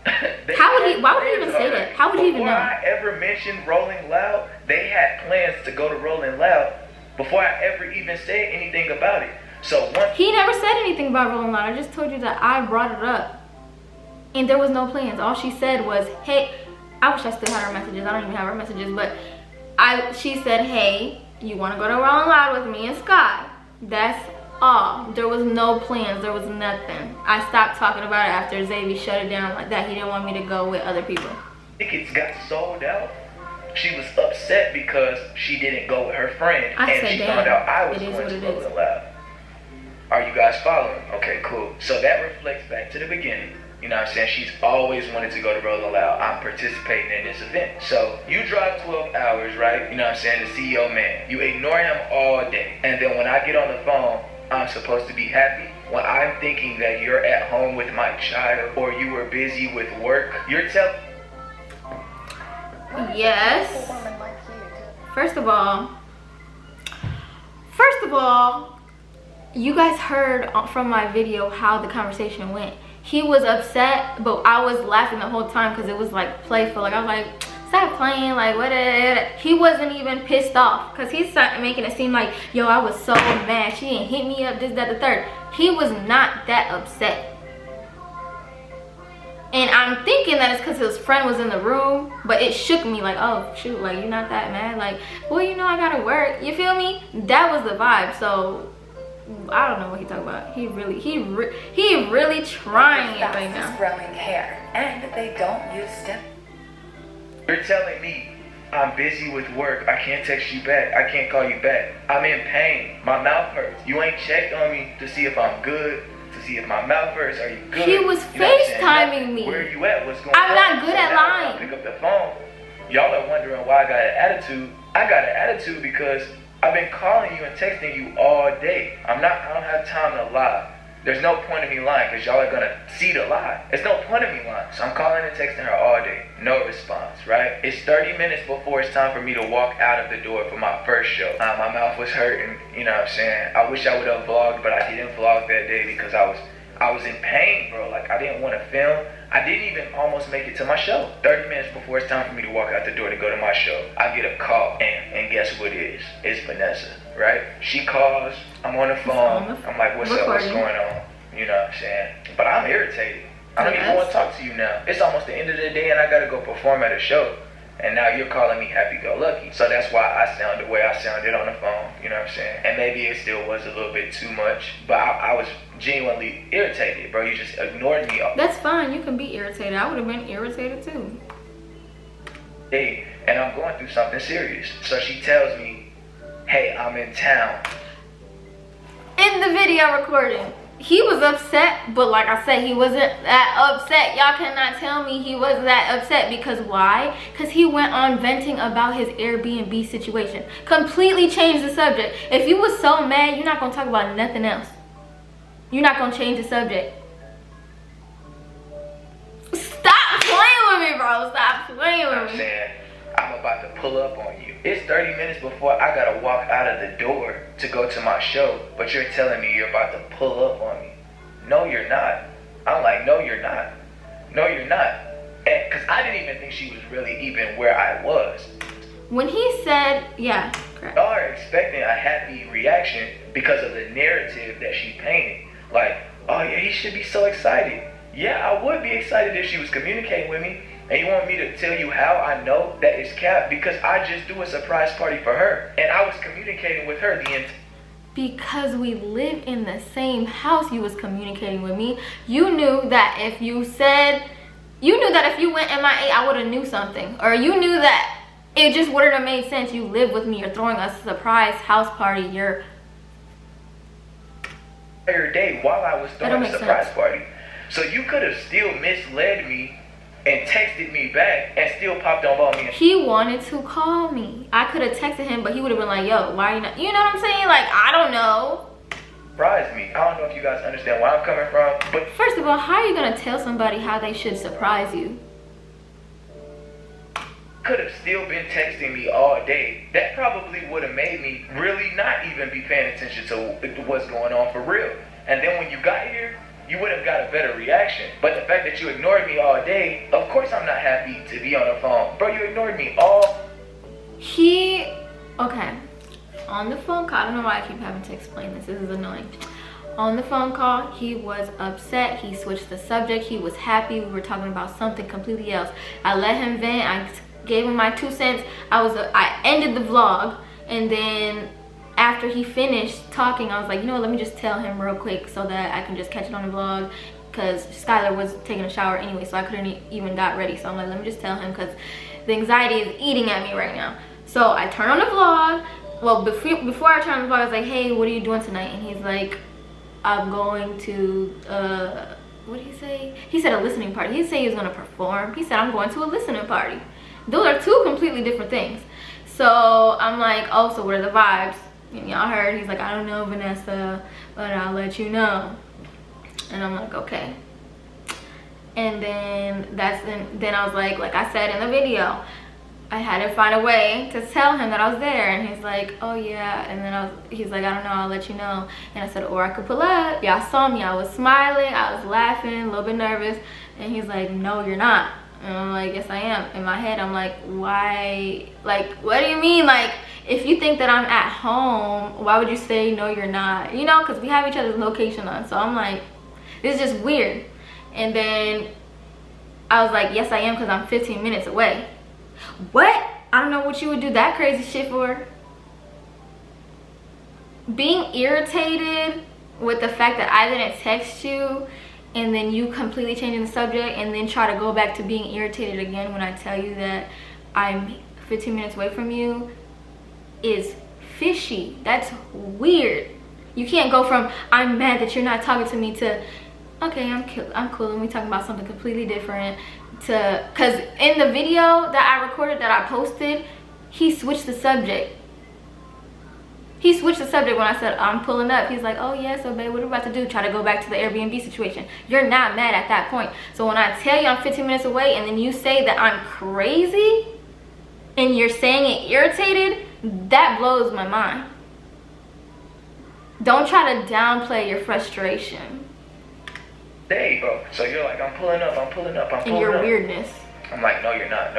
Why would he even say that? How would he even know? Before I ever mentioned Rolling Loud, they had plans to go to Rolling Loud before I ever even said anything about it. So he never said anything about Rolling Loud. I just told you that I brought it up. And there was no plans. All she said was, hey, I wish I still had her messages. I don't even have her messages, but she said, hey, you want to go to Rolling Loud with me and Scott? That's all. There was no plans. There was nothing. I stopped talking about it after Xavier shut it down like that. He didn't want me to go with other people. Tickets got sold out. She was upset because she didn't go with her friend. And she found out I was going to Rolling Loud. Are you guys following? Okay, cool. So that reflects back to the beginning. You know what I'm saying? She's always wanted to go to Rolling Loud. I'm participating in this event. So you drive 12 hours, right? You know what I'm saying? To see your man. You ignore him all day. And then when I get on the phone, I'm supposed to be happy. When I'm thinking that you're at home with my child or you were busy with work, you're telling. Yes. First of all, you guys heard from my video how the conversation went. he was upset, but I was laughing the whole time because it was like playful. Like I was like, stop playing, like what? He wasn't even pissed off because he started making it seem like, yo, I was so mad. She didn't hit me up, this, that, the third. He was not that upset. And I'm thinking that it's because his friend was in the room, but it shook me like, oh shoot, like you're not that mad, like, well, you know, I gotta work, you feel me? That was the vibe. So I don't know what he talking about. He really trying it right now. Growing hair, and they don't use stem. You're telling me I'm busy with work, I can't text you back, I can't call you back, I'm in pain, my mouth hurts, you ain't checked on me to see if I'm good, to see if my mouth hurts, are you good? He was FaceTiming me. Where are you at? What's going on? I'm not good at lying. Pick up the phone. Y'all are wondering why I got an attitude. I got an attitude because I've been calling you and texting you all day. I don't have time to lie. There's no point in me lying because y'all are gonna see the lie. There's no point in me lying. So I'm calling and texting her all day. No response, right? It's 30 minutes before it's time for me to walk out of the door for my first show. My mouth was hurting, you know what I'm saying? I wish I would have vlogged, but I didn't vlog that day because I was in pain, bro. Like I didn't want to film. I didn't even almost make it to my show. 30 minutes before it's time for me to walk out the door to go to my show, I get a call, and guess who it is? It's Vanessa, right? She calls, I'm on the phone, I'm like, what's up, what's going on? You know what I'm saying? But I'm irritated. I don't even want to talk to you now. It's almost the end of the day and I gotta go perform at a show. And now you're calling me happy-go-lucky. So that's why I sound the way I sounded on the phone, you know what I'm saying? And maybe it still was a little bit too much, but I was genuinely irritated, bro. You just ignored me. That's fine, you can be irritated. I would have been irritated too. Hey, and I'm going through something serious. So she tells me, hey, I'm in town. In the video recording, he was upset, but like I said, he wasn't that upset. Y'all cannot tell me he wasn't that upset. Because why? Because he went on venting about his Airbnb situation. Completely changed the subject. If you was so mad, you're not going to talk about nothing else. You're not going to change the subject. Stop playing with me, bro. Stop playing with me. I'm about to pull up on you. It's 30 minutes before I gotta walk out of the door to go to my show, but you're telling me you're about to pull up on me. No, you're not. I'm like, no, you're not. No, you're not. And because I didn't even think she was really even where I was. When he said, yeah, correct. Y'all are expecting a happy reaction because of the narrative that she painted. Like, oh yeah, he should be so excited. Yeah, I would be excited if she was communicating with me. And you want me to tell you how I know that it's cap? Because I just threw a surprise party for her. And I was communicating with her the entire because we live in the same house. You was communicating with me. You knew that if you went MIA, I would have knew something. Or you knew that it just wouldn't have made sense. You live with me. You're throwing a surprise house party. You're day while I was throwing a surprise party. So you could have still misled me and texted me back and still popped on me. He wanted to call me. I could have texted him, but he would have been like, yo, why are you not? You know what I'm saying? Like, I don't know. Surprised me. I don't know if you guys understand where I'm coming from, but first of all, how are you going to tell somebody how they should surprise you? Could have still been texting me all day. That probably would have made me really not even be paying attention to what's going on for real. And then when you got here, you would have got a better reaction. But the fact that you ignored me all day, of course I'm not happy to be on the phone. Bro, you ignored me all. Okay. On the phone call, I don't know why I keep having to explain this. This is annoying. On the phone call, he was upset. He switched the subject. He was happy. We were talking about something completely else. I let him vent. I gave him my 2 cents. I ended the vlog, and then after he finished talking, I was like, you know what, let me just tell him real quick so that I can just catch it on the vlog, because Skylar was taking a shower anyway, so I couldn't even got ready. So I'm like, let me just tell him, because the anxiety is eating at me right now. So I turn on the vlog. Well, before I turn on the vlog, I was like, hey, what are you doing tonight? And he's like, I'm going to what did he say? He said a listening party. He didn't say he was going to perform. He said, I'm going to a listening party. Those are 2 completely different things. So I'm like, oh, so what are the vibes? Y'all heard. He's like, I don't know, Vanessa, but I'll let you know. And I'm like, okay. And then then I was like I said in the video, I had to find a way to tell him that I was there, and he's like, oh yeah, and then he's like, I don't know, I'll let you know. And I said, or I could pull up. Y'all saw me, I was smiling, I was laughing, a little bit nervous, and he's like, no, you're not. And I'm like, yes I am. In my head I'm like, why, like, what do you mean? Like, if you think that I'm at home, why would you say no you're not? You know, because we have each other's location on. So I'm like, this is just weird. And then I was like, yes I am, because I'm 15 minutes away. What? I don't know what you would do that crazy shit for. Being irritated with the fact that I didn't text you, and then you completely changing the subject, and then try to go back to being irritated again when I tell you that I'm 15 minutes away from you, is fishy. That's weird. You can't go from I'm mad that you're not talking to me to okay, I'm cool, and we talking about something completely different, to, because in the video that I recorded that I posted, he switched the subject. He switched the subject when I said I'm pulling up. He's like, oh yeah, so babe, what are we about to do? Try to go back to the Airbnb situation. You're not mad at that point. So when I tell you I'm 15 minutes away, and then you say that I'm crazy, and you're saying it irritated, that blows my mind. Don't try to downplay your frustration. Hey, bro. So you're like, I'm pulling up. And your weirdness. I'm like, no, you're not.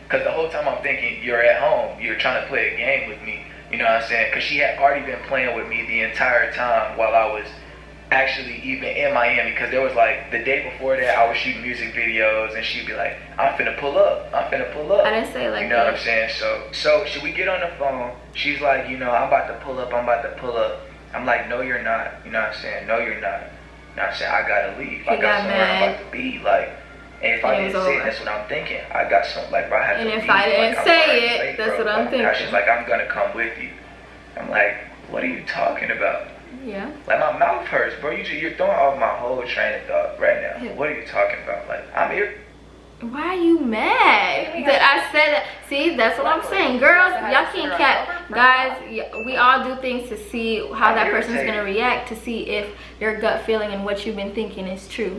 Because the whole time I'm thinking you're at home. You're trying to play a game with me. You know what I'm saying? Because she had already been playing with me the entire time while I was actually even in Miami. Because there was like, the day before that, I was shooting music videos, and she'd be like, I'm finna pull up. I didn't say it like that. You know what I'm saying? So should we get on the phone? She's like, you know, I'm about to pull up. I'm like, no, you're not. You know what I'm saying? No, you're not. You know what I'm saying? I gotta leave. I got somewhere I'm about to be. Like, and if I didn't say it, that's what I'm thinking. I got something, like, bro, I have to leave. And if I didn't say it, that's what I'm thinking. She's like, I'm gonna come with you. I'm like, what are you talking about? Yeah. Like, my mouth hurts, bro. You're throwing off my whole train of thought right now. Yeah. What are you talking about? Like, I'm here. Why are you mad that I said that? See, that's what I'm saying. Girls, y'all can't cap. Guys, we all do things to see how that person's going to react, to see if your gut feeling and what you've been thinking is true. You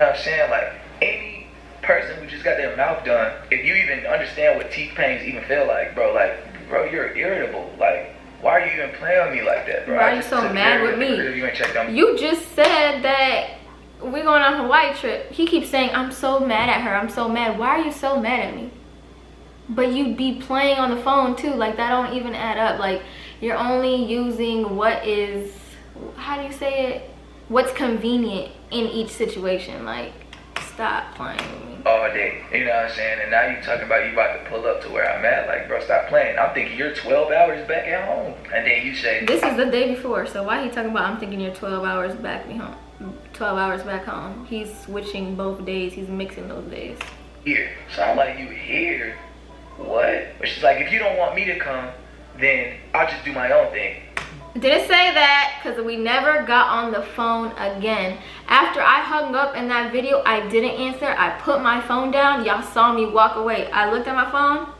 know what I'm saying? Like, any person who just got their mouth done, if you even understand what teeth pains even feel like, bro, you're irritable. Like, why are you even playing with me like that, bro? Why are you so mad with me? You just said that we're going on a Hawaii trip. He keeps saying, I'm so mad at her. I'm so mad. Why are you so mad at me? But you'd be playing on the phone too. Like, that don't even add up. Like, you're only using what is, how do you say it? What's convenient in each situation. Like, stop playing with me. All day. You know what I'm saying? And now you talking about you about to pull up to where I'm at. Like, bro, stop playing. I'm thinking you're 12 hours back at home. And then you say, this is the day before. So why he talking about I'm thinking you're 12 hours back home? 12 hours back home. He's switching both days. He's mixing those days. Here. So I'm like, you here? What? But she's like, if you don't want me to come, then I'll just do my own thing. Didn't say that, because we never got on the phone again. After I hung up in that video, I didn't answer. I put my phone down. Y'all saw me walk away. I looked at my phone,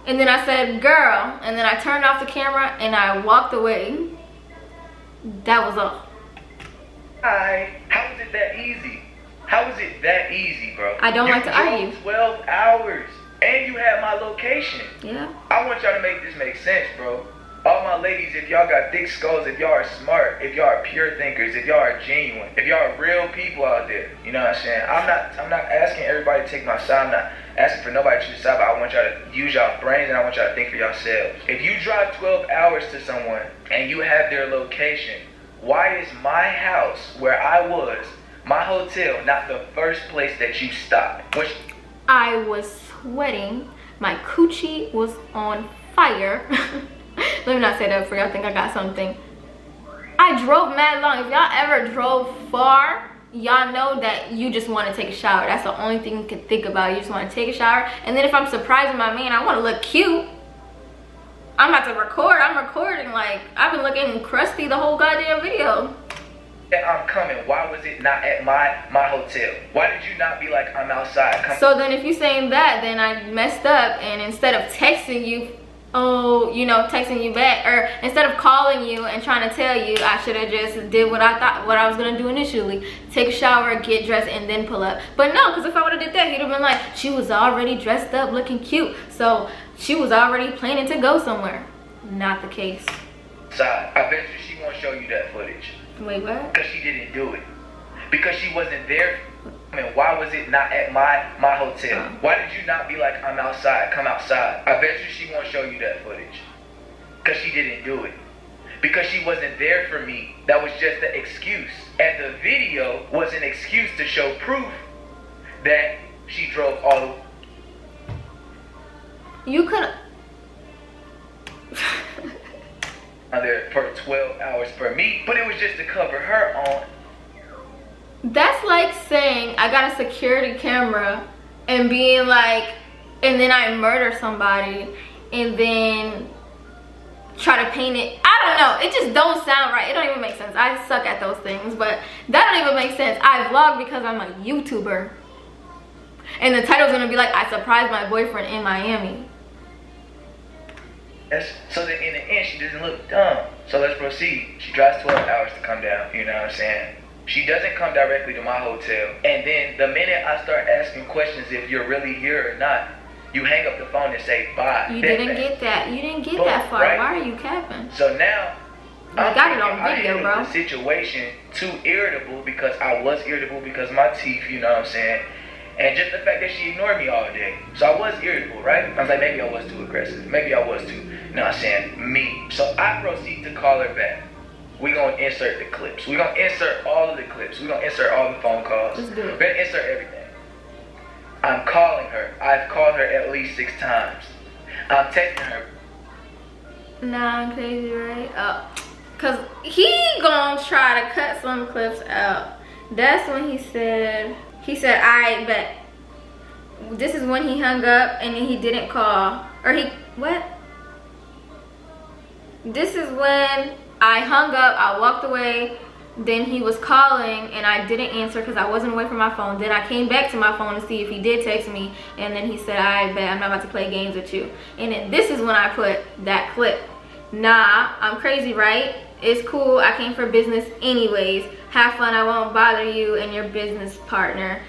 and then I said, girl, and then I turned off the camera and I walked away. That was all. How is it that easy? How is it that easy, bro? I don't like to argue. 12 hours, and you have my location. Yeah. I want y'all to make this make sense, bro. All my ladies, if y'all got thick skulls, if y'all are smart, if y'all are pure thinkers, if y'all are genuine, if y'all are real people out there, you know what I'm saying? I'm not asking everybody to take my side. I'm not asking for nobody to choose side, but I want y'all to use y'all brains, and I want y'all to think for yourselves. If you drive 12 hours to someone and you have their location, why is my house, where I was, my hotel, not the first place that you stopped? Which I was sweating. My coochie was on fire. Let me not say that for y'all think I got something. I drove mad long. If y'all ever drove far, y'all know that you just want to take a shower. That's the only thing you can think about. You just want to take a shower. And then if I'm surprising my man, I want to look cute. I'm about to record. I'm recording. Like, I've been looking crusty the whole goddamn video. I'm coming. Why was it not at my hotel? Why did you not be like, I'm outside? So then if you're saying that, then I messed up, and instead of texting you oh, you know, texting you back, or instead of calling you and trying to tell you, I should have just did what I was gonna do initially, take a shower, get dressed, and then pull up. But no, because if I would have did that, he'd have been like, she was already dressed up looking cute, so she was already planning to go somewhere. Not the case. I bet you she won't show you that footage. Wait, what? Because she didn't do it. Because she wasn't there. I mean, why was it not at my hotel? Why did you not be like, I'm outside, come outside? I bet you she won't show you that footage. Because she didn't do it. Because she wasn't there for me. That was just an excuse. And the video was an excuse to show proof that she drove all the way. You could there for 12 hours for me, but it was just to cover her on. That's like saying I got a security camera and being like, and then I murder somebody and then try to paint it. I don't know, it just don't sound right. It don't even make sense. I suck at those things, but that don't even make sense. I vlog because I'm a YouTuber, and the title's gonna be like, I surprised my boyfriend in Miami. So that in the end she doesn't look dumb. So let's proceed. She drives 12 hours to come down, you know what I'm saying? She doesn't come directly to my hotel. And then the minute I start asking questions if you're really here or not, you hang up the phone and say bye. You didn't get that. You didn't get that far. Right? Why are you capping? So now I got it on video, bro. The situation too irritable because I was irritable because of my teeth, you know what I'm saying? And just the fact that she ignored me all day. So I was irritable, right? I was like, maybe I was too aggressive. Maybe I was too, you know what I'm saying, mean. So I proceed to call her back. We're going to insert the clips. We're going to insert all of the clips. We're going to insert all the phone calls. Let's do it. We're going to insert everything. I'm calling her. I've called her at least 6 times. I'm texting her. Nah, I'm crazy, right? Cause he gonna try to cut some clips out. That's when he said, I bet. This is when he hung up and then he didn't call. Or what? This is when I hung up, I walked away, then he was calling and I didn't answer because I wasn't away from my phone. Then I came back to my phone to see if he did text me, and then he said, I bet, I'm not about to play games with you. And then this is when I put that clip. Nah, I'm crazy, right? It's cool, I came for business anyways. Have fun, I won't bother you and your business partner.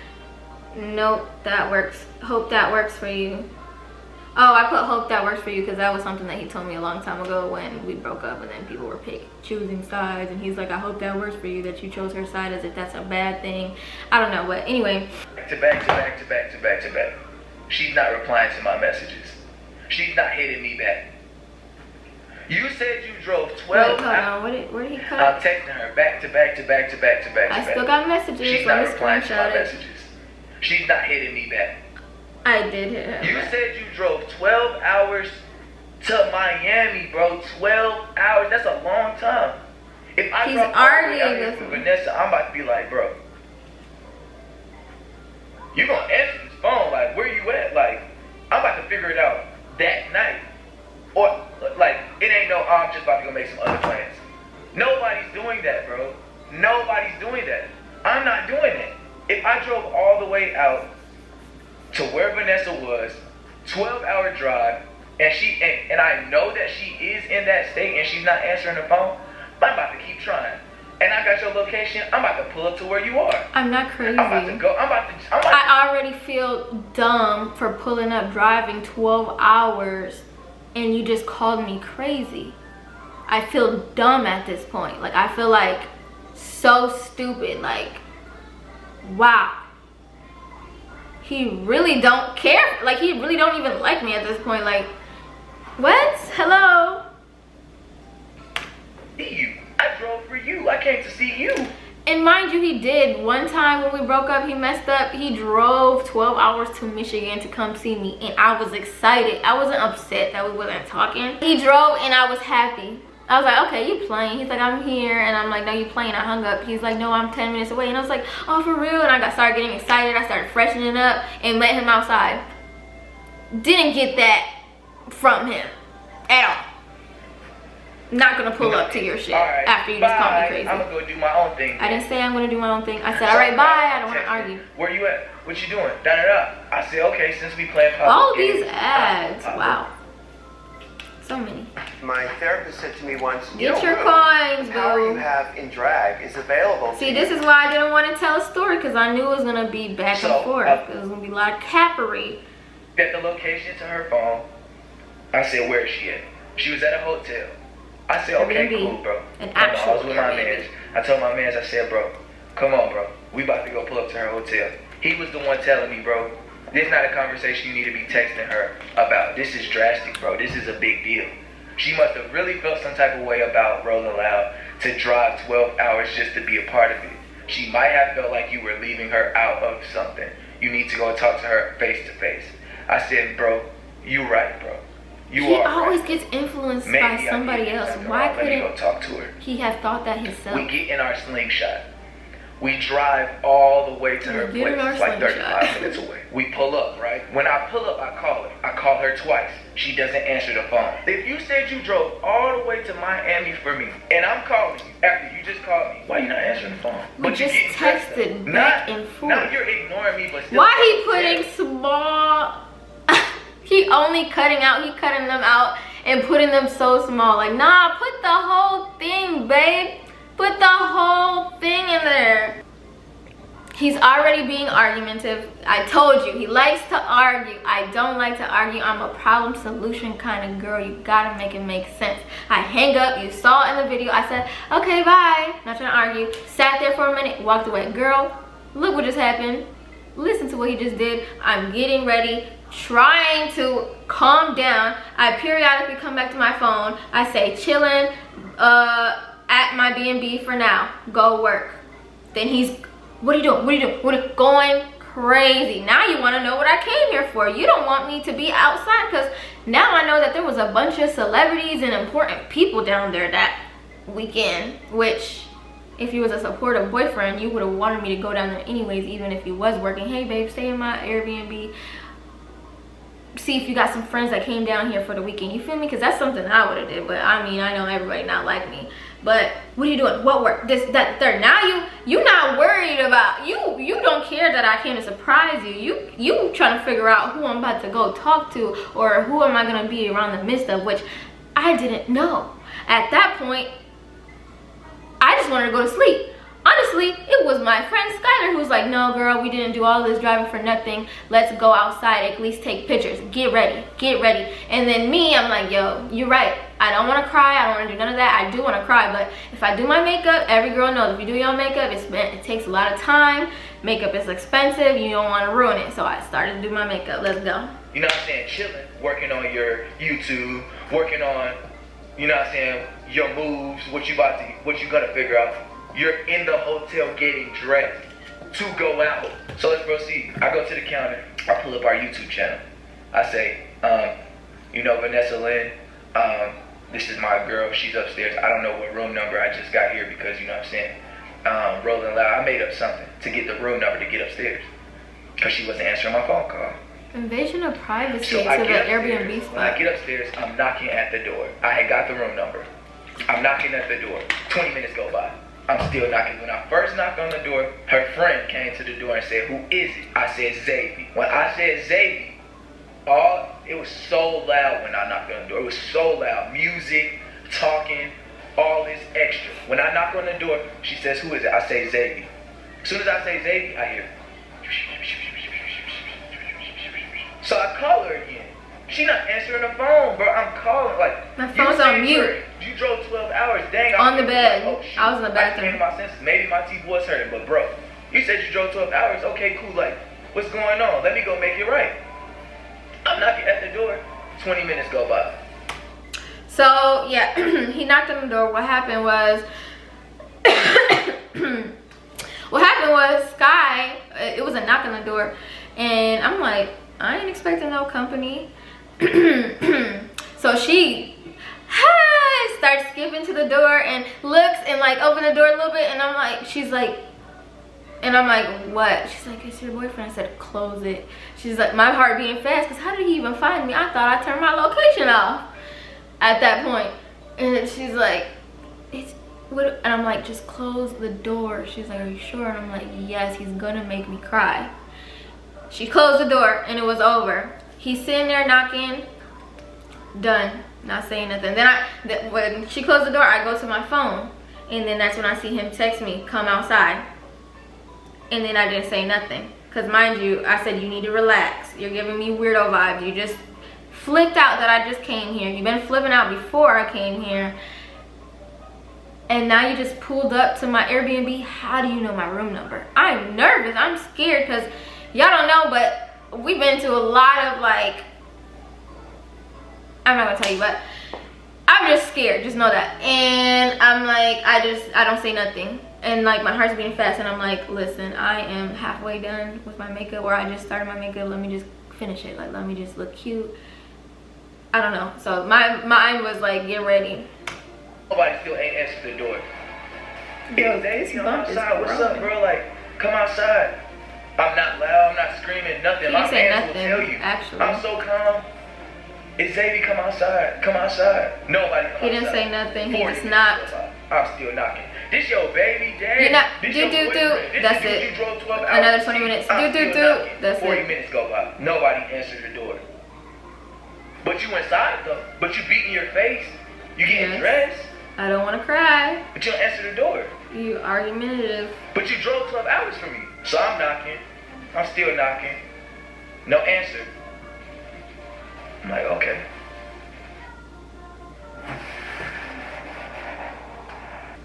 Nope, that works. Hope that works for you. Oh, I put hope that works for you because that was something that he told me a long time ago when we broke up, and then people were choosing sides, and he's like, I hope that works for you that you chose her side, as if that's a bad thing. I don't know, but anyway. Back to back to back to back to back to back. She's not replying to my messages. She's not hitting me back. You said you drove 12 hours. Where did he cut? I'm texting her back to back to back to back to back to back. I still got messages. She's not replying to my messages. She's not hitting me back. I did hit her. You said you drove 12 hours to Miami, bro. 12 hours. That's a long time. If I He's drove arguing with Vanessa, I'm about to be like, bro, you gonna answer this phone? Like, where you at? Like, I'm about to figure it out that night. Or, like, it ain't no, I'm just about to go make some other plans. Nobody's doing that, bro. Nobody's doing that. I'm not doing it. If I drove all the way out to where Vanessa was, 12-hour drive, and I know that she is in that state and she's not answering the phone, I'm about to keep trying. And I got your location, I'm about to pull up to where you are. I'm not crazy. I'm about to go, I already feel dumb for pulling up, driving 12 hours, and you just called me crazy. I feel dumb at this point. Like, I feel like so stupid. Like, wow. He really don't care. Like, he really don't even like me at this point. Like, what? Hello? You. I drove for you. I came to see you. And mind you, he did. One time when we broke up, he messed up. He drove 12 hours to Michigan to come see me. And I was excited. I wasn't upset that we wasn't talking. He drove and I was happy. I was like, okay, you playing. He's like, I'm here. And I'm like, no, you playing. I hung up. He's like, no, I'm 10 minutes away. And I was like, oh, for real? And I started getting excited. I started freshening up and let him outside. Didn't get that from him at all. Not gonna pull up to your shit after you just called me crazy. I'm gonna go do my own thing. I didn't say I'm gonna do my own thing. I said, all right, bye. I don't want to argue. Where you at? What you doing? Da da da. I said, okay, since we playing all these ads. Wow. So many. My therapist said to me once, Get your coins, the power boo. you have in drag is available See, to this you. is why I didn't want to tell a story, because I knew it was going to be back and forth. It was going to be a lot of cappery. At the location to her phone, I said, where is she at? She was at a hotel. I said, okay, Airbnb. cool, bro. An Come on, actual I was with my Airbnb. mans. I told my mans, I said, bro, come on, bro. We about to go pull up to her hotel. He was the one telling me, bro, this is not a conversation you need to be texting her about. This is drastic, bro. This is a big deal. She must have really felt some type of way about Rolling Loud to drive 12 hours just to be a part of it. She might have felt like you were leaving her out of something. You need to go talk to her face to face. I said, bro, you right, bro. He always gets influenced by somebody else. Why Let me go talk to her. he have thought that himself? We get in our slingshot. We drive all the way to her place. It's like 35 minutes away. We pull up, right? When I pull up, I call her. I call her twice. She doesn't answer the phone. If you said you drove all the way to Miami for me, and I'm calling you after you just called me, why you not answering the phone? We just texted back and forth. Now you're ignoring me, but still. Why he putting small... He only cutting them out and putting them so small. Like, nah, put the whole thing, babe. Put the whole thing in there. He's already being argumentative. I told you, he likes to argue. I don't like to argue. I'm a problem solution kind of girl. You gotta make it make sense. I hang up. You saw in the video. I said, okay, bye. Not trying to argue. Sat there for a minute, walked away. Girl, look what just happened. Listen to what he just did. I'm getting ready, trying to calm down. I periodically come back to my phone. I say, chilling at my B&B for now. Go work. Then he's, what are you doing? What are you doing? What are you going crazy? Now you want to know what I came here for. You don't want me to be outside, because now I know that there was a bunch of celebrities and important people down there that weekend, which... if you was a supportive boyfriend, you would have wanted me to go down there anyways, even if he was working. Hey, babe, stay in my Airbnb. See if you got some friends that came down here for the weekend. You feel me? Because that's something I would have did. But, I mean, I know everybody not like me. But, what are you doing? What work? This, that, third. Now you not worried about... You don't care that I came to surprise you. You trying to figure out who I'm about to go talk to, or who am I going to be around the midst of, which I didn't know. At that point... I just wanted to go to sleep. Honestly, it was my friend Skylar who was like, no, girl, we didn't do all this driving for nothing. Let's go outside, at least take pictures. Get ready, get ready. And then me, I'm like, yo, you're right. I don't want to cry. I don't want to do none of that. I do want to cry, but if I do my makeup, every girl knows if you do your makeup, it takes a lot of time. Makeup is expensive. You don't want to ruin it. So I started to do my makeup. Let's go. You know what I'm saying? Chilling, working on your YouTube, working on, you know what I'm saying, your moves, what you gonna figure out. You're in the hotel getting dressed to go out. So let's proceed. I go to the counter, I pull up our YouTube channel. I say, you know, Vanessa Lynn, this is my girl, she's upstairs. I don't know what room number, I just got here because, you know what I'm saying, Rolling Loud, I made up something to get the room number to get upstairs, because she wasn't answering my phone call. Invasion of privacy So to I the get Airbnb upstairs. spot. When I get upstairs, I'm knocking at the door. I had got the room number. I'm knocking at the door. 20 minutes go by. I'm still knocking. When I first knocked on the door, her friend came to the door and said, who is it? I said, Xavier. When I said Xavier, it was so loud when I knocked on the door. It was so loud. Music, talking, all this extra. When I knock on the door, she says, who is it? I say, Xavier. As soon as I say Xavier, I hear, so I call her again. She not answering the phone, bro. I'm calling, like, my phone's on mute. You drove 12 hours, dang. On the bed. Like, oh, shoot. I was in the bathroom. I came to my senses. Maybe my teeth was hurting, but bro, you said you drove 12 hours. Okay, cool. Like, what's going on? Let me go make it right. I'm knocking at the door. 20 minutes go by. So yeah, he knocked on the door. What happened was, Sky. It was a knock on the door, and I'm like, I ain't expecting no company. So she starts skipping to the door and looks and like open the door a little bit, and I'm like, she's like, and I'm like, what? She's like, it's your boyfriend. I said, close it. She's like, my heart beating fast, because how did he even find me? I thought I turned my location off at that point. And she's like, it's what? And I'm like, just close the door. She's like, are you sure? And I'm like, yes, he's gonna make me cry. She closed the door and it was over. He's sitting there knocking. Done. not saying nothing. Then when she closed the door, I go to my phone, and then that's when I see him text me, come outside. And then I didn't say nothing, because mind you, I said you need to relax. You're giving me weirdo vibes. You just flipped out that I just came here. You've been flipping out before I came here, and now you just pulled up to my Airbnb. How do you know my room number? I'm nervous. I'm scared, because y'all don't know, but we've been to a lot of, like, I'm not gonna tell you, but I'm just scared, just know that. And I'm like, I don't say nothing, and like my heart's beating fast, and I'm like, listen, I am halfway done with my makeup, or I just started my makeup, let me just finish it, like let me just look cute. I don't know. So my mind was like, get ready. Nobody still ain't answered the door. Yo, Hey, I'm outside. What's up, bro? Like, come outside. I'm not loud, I'm not screaming, nothing. He My didn't say fans nothing, will tell you. actually. I'm so calm. It's Xavier, come outside. Come outside. Nobody come outside. He didn't say nothing. He 40 just minutes knocked. go by. I'm still knocking. This your baby daddy. You're not. This Do. your boyfriend. This That's the dude it. you drove 12 hours Another to 20 see. minutes. I'm Do. still knocking. That's 40 it. minutes go by. Nobody answered the door. But you inside though. But you beating your face. You getting Yes. dressed. I don't want to cry. But you don't answer the door. You argumentative. But you drove 12 hours for me. So I'm knocking. I'm still knocking. No answer. I'm like, okay.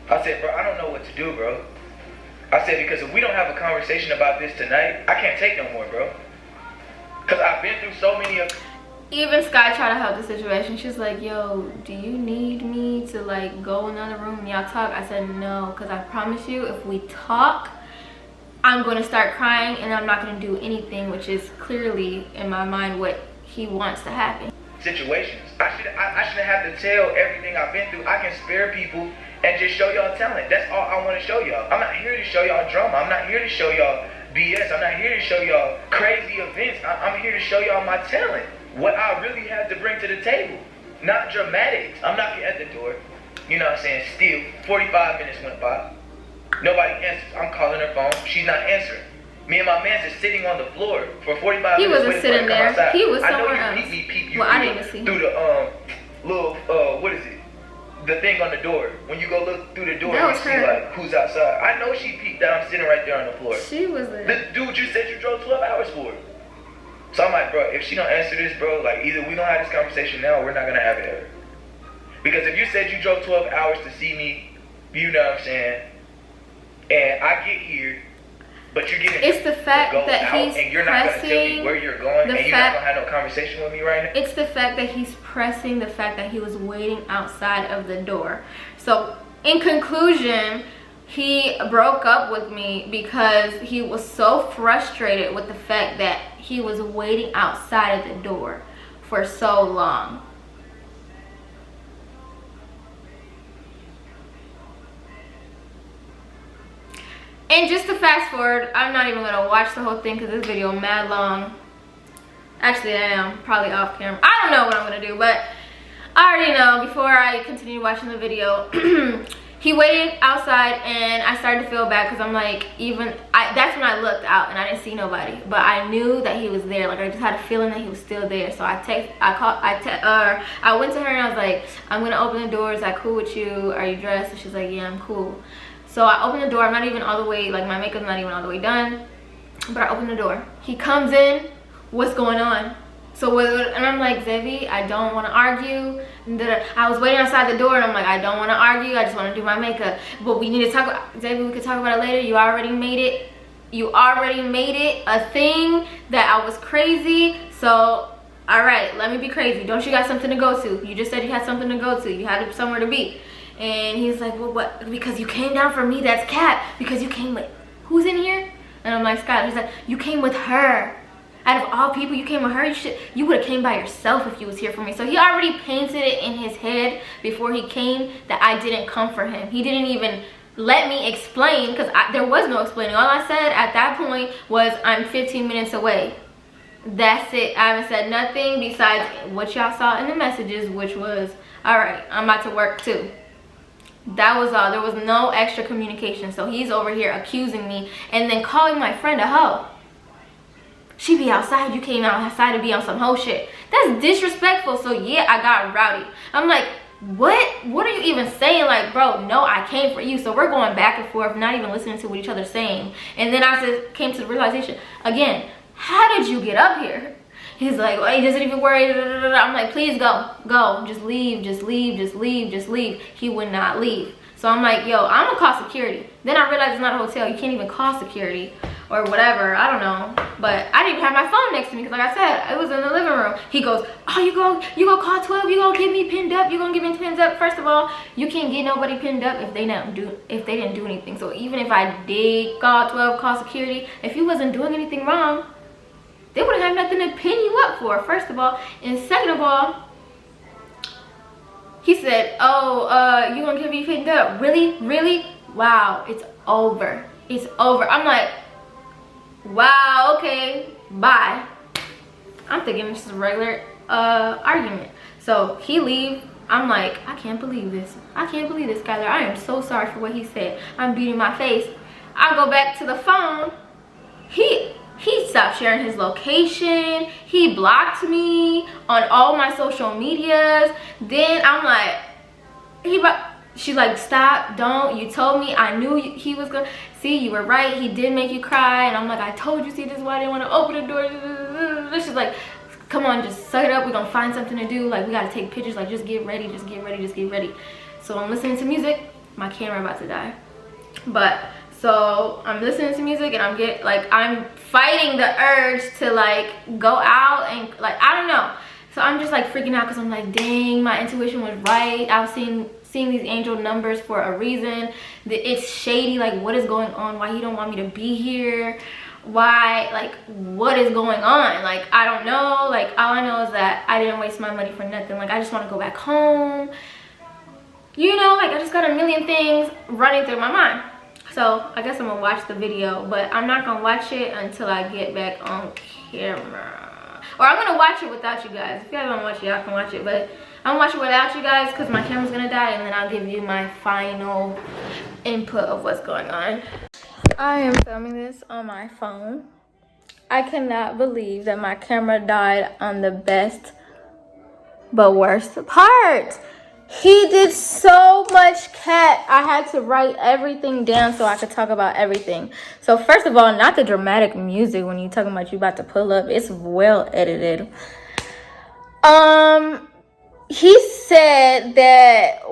I said, bro, I don't know what to do, bro. I said, because if we don't have a conversation about this tonight, I can't take no more, bro. Because I've been through so many of... Even Sky tried to help the situation. She's like, yo, do you need me to like go in another room and y'all talk? I said no, because I promise you, if we talk, I'm going to start crying and I'm not going to do anything, which is clearly in my mind what he wants to happen. situations. I shouldn't have to tell everything I've been through. I can spare people and just show y'all talent. That's all I want to show y'all. I'm not here to show y'all drama. I'm not here to show y'all BS. I'm not here to show y'all crazy events. I'm here to show y'all my talent. What I really have to bring to the table. Not dramatics. I'm knocking at the door. You know what I'm saying? Still, 45 minutes went by. Nobody answers. I'm calling her phone. She's not answering. Me and my man's just sitting on the floor for 45 He minutes. wasn't sitting there. Outside. He was I know somewhere you else. peep you Well, I didn't see him. through the little what is it? The thing on the door. When you go look through the door, That you was see her. like who's outside. I know she peeped that I'm sitting right there on the floor. She was there. The dude you said you drove 12 hours for. So I'm like, bro, if she don't answer this, bro, like either we gonna have this conversation now or we're not gonna have it ever. Because if you said you drove 12 hours to see me, you know what I'm saying, and I get here, but you're getting It's the fact to go that out he's and you're not gonna tell me pressing where you're going the and you're not fact- gonna have no conversation with me right now. It's the fact that he's pressing the fact that he was waiting outside of the door. So in conclusion, he broke up with me because he was so frustrated with the fact that he was waiting outside of the door for so long. And just to fast forward, I'm not even gonna watch the whole thing because this video is mad long. Actually, I am probably off camera. I don't know what I'm gonna do, but I already know before I continue watching the video. He waited outside and I started to feel bad because I'm like, that's when I looked out and I didn't see nobody, but I knew that he was there. Like I just had a feeling that he was still there. So I went to her and I was like, I'm gonna open the door. Is that cool with you? Are you dressed? And she's like, yeah, I'm cool. So I opened the door. I'm not even all the way, like my makeup's not even all the way done, but I opened the door. He comes in. What's going on? So and I'm like, Zevi, I don't want to argue. I was waiting outside the door and I'm like, I don't want to argue. I just want to do my makeup. But we need to talk about, Zevi, we could talk about it later. You already made it a thing that I was crazy. So, all right, let me be crazy. Don't you got something to go to? You just said you had something to go to. You had somewhere to be. And he's like, well, what? Because you came down for me, that's cap. Because you came with, who's in here? And I'm like, Scott. He's like, you came with her. Out of all people, you came with her. You would have came by yourself if you was here for me. So he already painted it in his head before he came that I didn't come for him. He didn't even let me explain because there was no explaining. All I said at that point was I'm 15 minutes away. That's it. I haven't said nothing besides what y'all saw in the messages, which was, all right, I'm about to work too. That was all. There was no extra communication. So he's over here accusing me and then calling my friend a hoe. She be outside, you came outside to be on some hoe shit. That's disrespectful. So yeah, I got rowdy. I'm like, what are you even saying? Like, bro, no, I came for you. So we're going back and forth, not even listening to what each other's saying. And then I just came to the realization again, how did you get up here? He's like, well, he doesn't even worry. I'm like, please go, just leave, just leave, just leave, just leave. He would not leave. So I'm like, yo, I'm gonna call security. Then I realized it's not a hotel. You can't even call security or whatever. I don't know. But I didn't even have my phone next to me because, like I said, it was in the living room. He goes, oh, you go call 12. You gonna get me pinned up. You gonna get me pinned up. First of all, you can't get nobody pinned up if they didn't do anything. So even if I did call 12, call security, if you wasn't doing anything wrong, they wouldn't have nothing to pin you up for. First of all, and second of all, he said, oh, you gonna get me pinned up? Really? Wow, it's over. It's over. I'm like, wow, okay, bye. I'm thinking it's just a regular argument. So he leaves. I'm like, I can't believe this. I can't believe this, Skylar. I am so sorry for what he said. I'm beating my face. I go back to the phone. He stopped sharing his location. He blocked me on all my social medias. Then I'm like, she's like, stop, don't. You told me. I knew he was gonna. See, you were right. He did make you cry. And I'm like, I told you. See, this is why I didn't want to open the door. She's like, come on, just suck it up. We're gonna find something to do. Like, we gotta take pictures. Like, just get ready. Just get ready. Just get ready. So I'm listening to music. My camera about to die. But so I'm listening to music and I'm fighting the urge to like go out and like, I don't know. So I'm just like freaking out because I'm like, dang, my intuition was right. I was seeing these angel numbers for a reason. It's shady. Like, what is going on? Why he don't want me to be here? Why? Like, what is going on? Like, I don't know. Like, all I know is that I didn't waste my money for nothing. Like, I just want to go back home. You know, like, I just got a million things running through my mind. So I guess I'm gonna watch the video, but I'm not gonna watch it until I get back on camera. Or I'm gonna watch it without you guys. If you guys wanna watch it, y'all can watch it. But I'm gonna watch it without you guys because my camera's gonna die, and then I'll give you my final input of what's going on. I am filming this on my phone. I cannot believe that my camera died on the best but worst part. He did so much cat. I had to write everything down so I could talk about everything. So first of all, not the dramatic music when you're talking about you about to pull up. It's well edited. He said that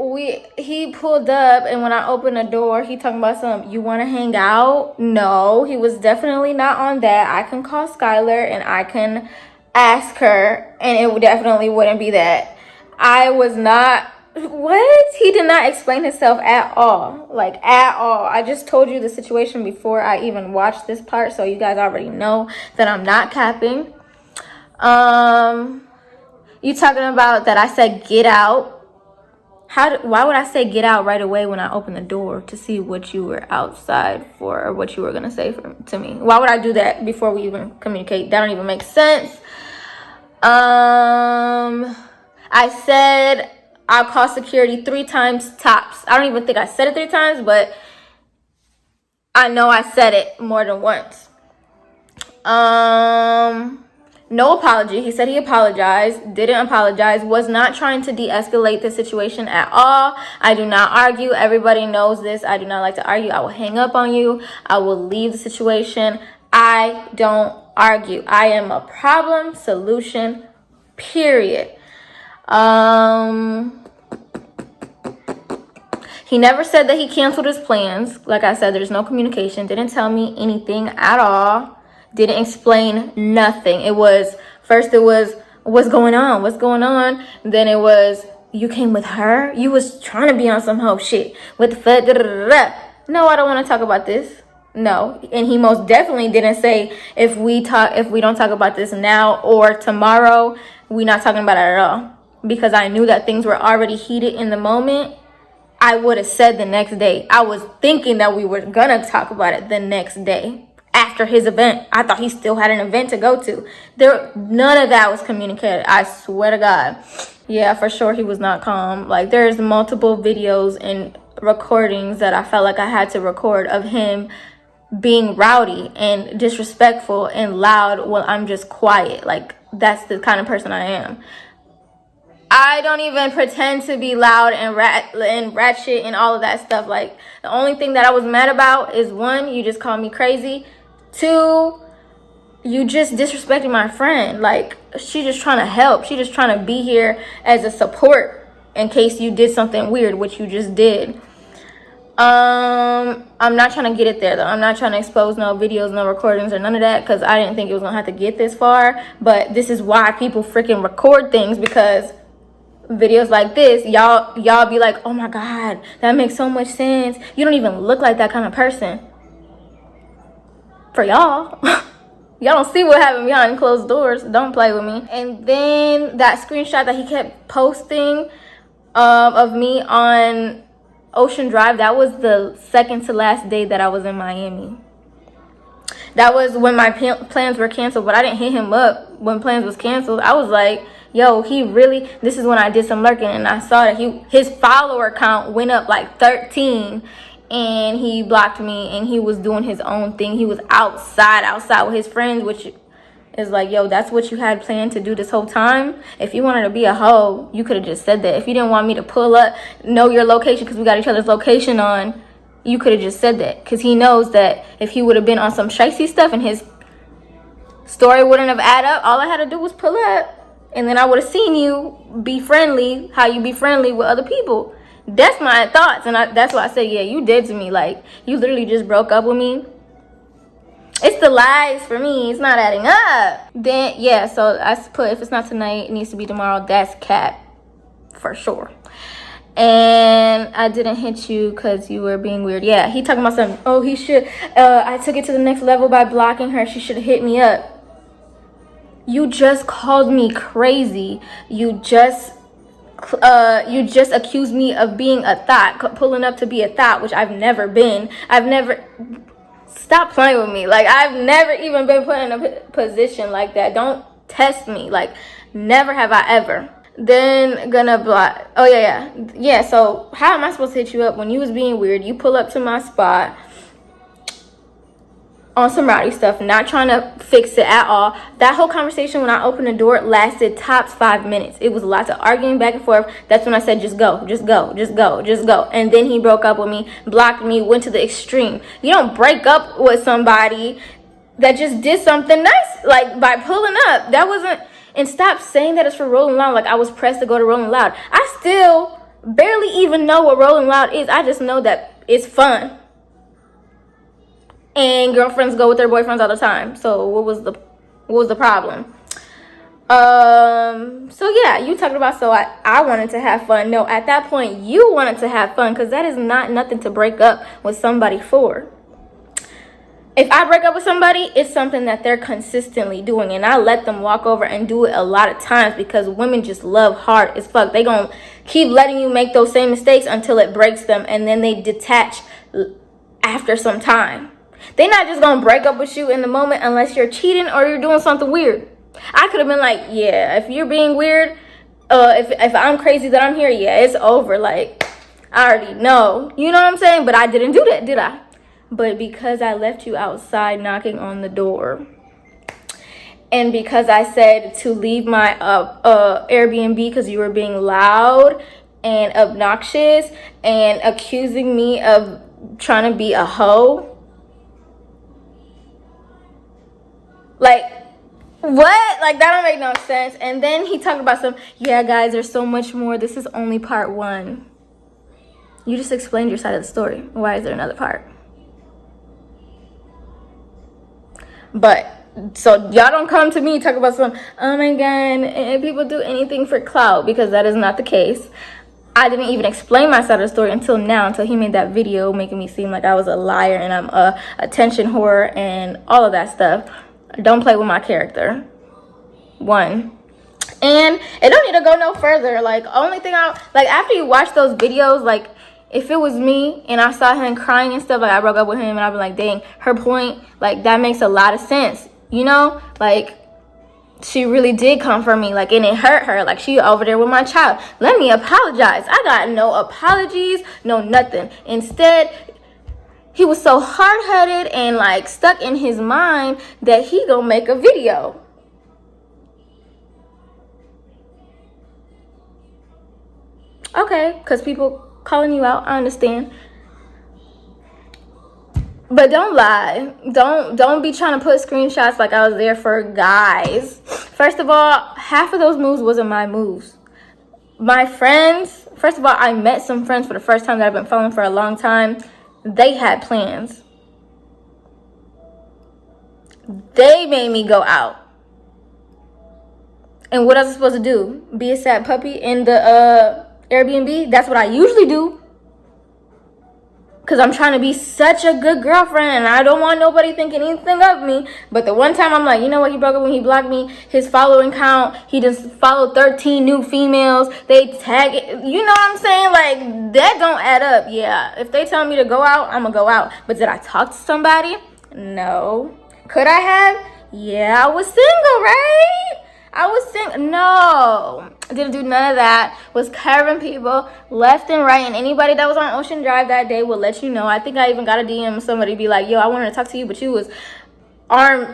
he pulled up, and when I opened the door, he talking about something. You want to hang out? No, he was definitely not on that. I can call Skylar and I can ask her, and it definitely wouldn't be that. I was not. What? He did not explain himself at all. Like, at all. I just told you the situation before I even watched this part, so you guys already know that I'm not capping. You talking about that I said get out. Why would I say get out right away when I opened the door to see what you were outside for, or what you were gonna say to me? Why would I do that before we even communicate? That don't even make sense. I said I'll call security 3 times tops. I don't even think I said it 3 times, but I know I said it more than once. No apology. He said he apologized, didn't apologize, was not trying to de-escalate the situation at all. I do not argue. Everybody knows this. I do not like to argue. I will hang up on you. I will leave the situation. I don't argue. I am a problem solution, period. He never said that he canceled his plans. Like I said, there's no communication. Didn't tell me anything at all. Didn't explain nothing. It was, first it was, what's going on? What's going on? Then it was, you came with her? You was trying to be on some hoe shit. What the fuck? No, I don't want to talk about this. No. And he most definitely didn't say, if we don't talk about this now or tomorrow, we're not talking about it at all. Because I knew that things were already heated in the moment. I would have said the next day. I was thinking that we were gonna talk about it the next day after his event. I thought he still had an event to go to. None of that was communicated. I swear to God. Yeah, for sure he was not calm. Like, there's multiple videos and recordings that I felt like I had to record of him being rowdy and disrespectful and loud while I'm just quiet. Like, that's the kind of person I am. I don't even pretend to be loud and ratchet and all of that stuff. Like, the only thing that I was mad about is, one, you just called me crazy. Two, you just disrespected my friend. Like, she just trying to help. She just trying to be here as a support in case you did something weird, which you just did. I'm not trying to get it there though. I'm not trying to expose no videos, no recordings, or none of that, because I didn't think it was gonna have to get this far. But this is why people freaking record things, because videos like this, y'all be like, oh my god, that makes so much sense. You don't even look like that kind of person. For y'all. Y'all don't see what happened behind closed doors. Don't play with me. And then that screenshot that he kept posting of me on Ocean Drive, that was the second to last day that I was in Miami. That was when my plans were canceled, but I didn't hit him up when plans was canceled. I was like, yo, he really, this is when I did some lurking, and I saw that his follower count went up like 13, and he blocked me, and he was doing his own thing. He was outside with his friends, which is like, yo, that's what you had planned to do this whole time? If you wanted to be a hoe, you could have just said that. If you didn't want me to pull up, know your location, because we got each other's location on, you could have just said that. Because he knows that if he would have been on some shicey stuff and his story wouldn't have added up, all I had to do was pull up. And then I would have seen you be friendly, how you be friendly with other people. That's my thoughts. And that's why I said, yeah, you did to me. Like, you literally just broke up with me. It's the lies for me. It's not adding up. Then, yeah, so I put, if it's not tonight, it needs to be tomorrow. That's cap. For sure. And I didn't hit you because you were being weird. Yeah, he talking about something. Oh, he should. I took it to the next level by blocking her. She should have hit me up. You just called me crazy. You just accused me of being a thought, pulling up to be a thought, which I've never been. Stop playing with me. Like, I've never even been put in a position like that. Don't test me. Like, never have I ever. Then gonna block. Oh yeah. So how am I supposed to hit you up when you was being weird? You pull up to my spot on some rowdy stuff, not trying to fix it at all. That whole conversation when I opened the door lasted tops 5 minutes. It was lots of arguing back and forth. That's when I said, just go. And then he broke up with me, blocked me, went to the extreme. You don't break up with somebody that just did something nice, like by pulling up. That wasn't. And stop saying that it's for Rolling Loud. Like I was pressed to go to Rolling Loud. I still barely even know what Rolling Loud is. I just know that it's fun. And girlfriends go with their boyfriends all the time. So what was the problem? So yeah, you talking about, so I wanted to have fun. No, at that point you wanted to have fun, because that is not nothing to break up with somebody for. If I break up with somebody, it's something that they're consistently doing, and I let them walk over and do it a lot of times, because women just love hard as fuck. They gonna keep letting you make those same mistakes until it breaks them, and then they detach after some time. They're not just gonna break up with you in the moment unless you're cheating or you're doing something weird. I could have been like, yeah, if you're being weird, if I'm crazy that I'm here, yeah, it's over. Like, I already know. You know what I'm saying? But I didn't do that, did I? But because I left you outside knocking on the door, and because I said to leave my Airbnb because you were being loud and obnoxious and accusing me of trying to be a hoe. Like, what? Like, that don't make no sense. And then he talked about yeah, guys, there's so much more. This is only part one. You just explained your side of the story. Why is there another part? But, so y'all don't come to me talk about oh my god, and people do anything for clout, because that is not the case. I didn't even explain my side of the story until now, until he made that video making me seem like I was a liar and I'm a attention whore and all of that stuff. Don't play with my character. One. And it don't need to go no further. Like, only thing after you watch those videos, like, if it was me and I saw him crying and stuff, like, I broke up with him and I'd be like, dang, her point, like, that makes a lot of sense. You know? Like, she really did come for me, like, and it hurt her. Like, she over there with my child. Let me apologize. I got no apologies, no nothing. Instead, he was so hard-headed and, like, stuck in his mind that he gonna make a video. Okay, because people calling you out, I understand. But don't lie. Don't be trying to put screenshots like I was there for guys. First of all, half of those moves wasn't my moves. My friends, first of all, I met some friends for the first time that I've been following for a long time. They had plans. They made me go out. And what else was I supposed to do? Be a sad puppy in the Airbnb? That's what I usually do. Because I'm trying to be such a good girlfriend and I don't want nobody thinking anything of me. But the one time I'm like, you know what, he broke up when he blocked me. His following count, he just followed 13 new females. They tag it. You know what I'm saying? Like, that don't add up. Yeah, if they tell me to go out, I'm going to go out. But did I talk to somebody? No. Could I have? Yeah, I was single, right? I was single. No, didn't do none of that. Was carrying people left and right, and anybody that was on Ocean Drive that day will let you know. I think I even got a DM somebody be like, yo, I wanted to talk to you, but you was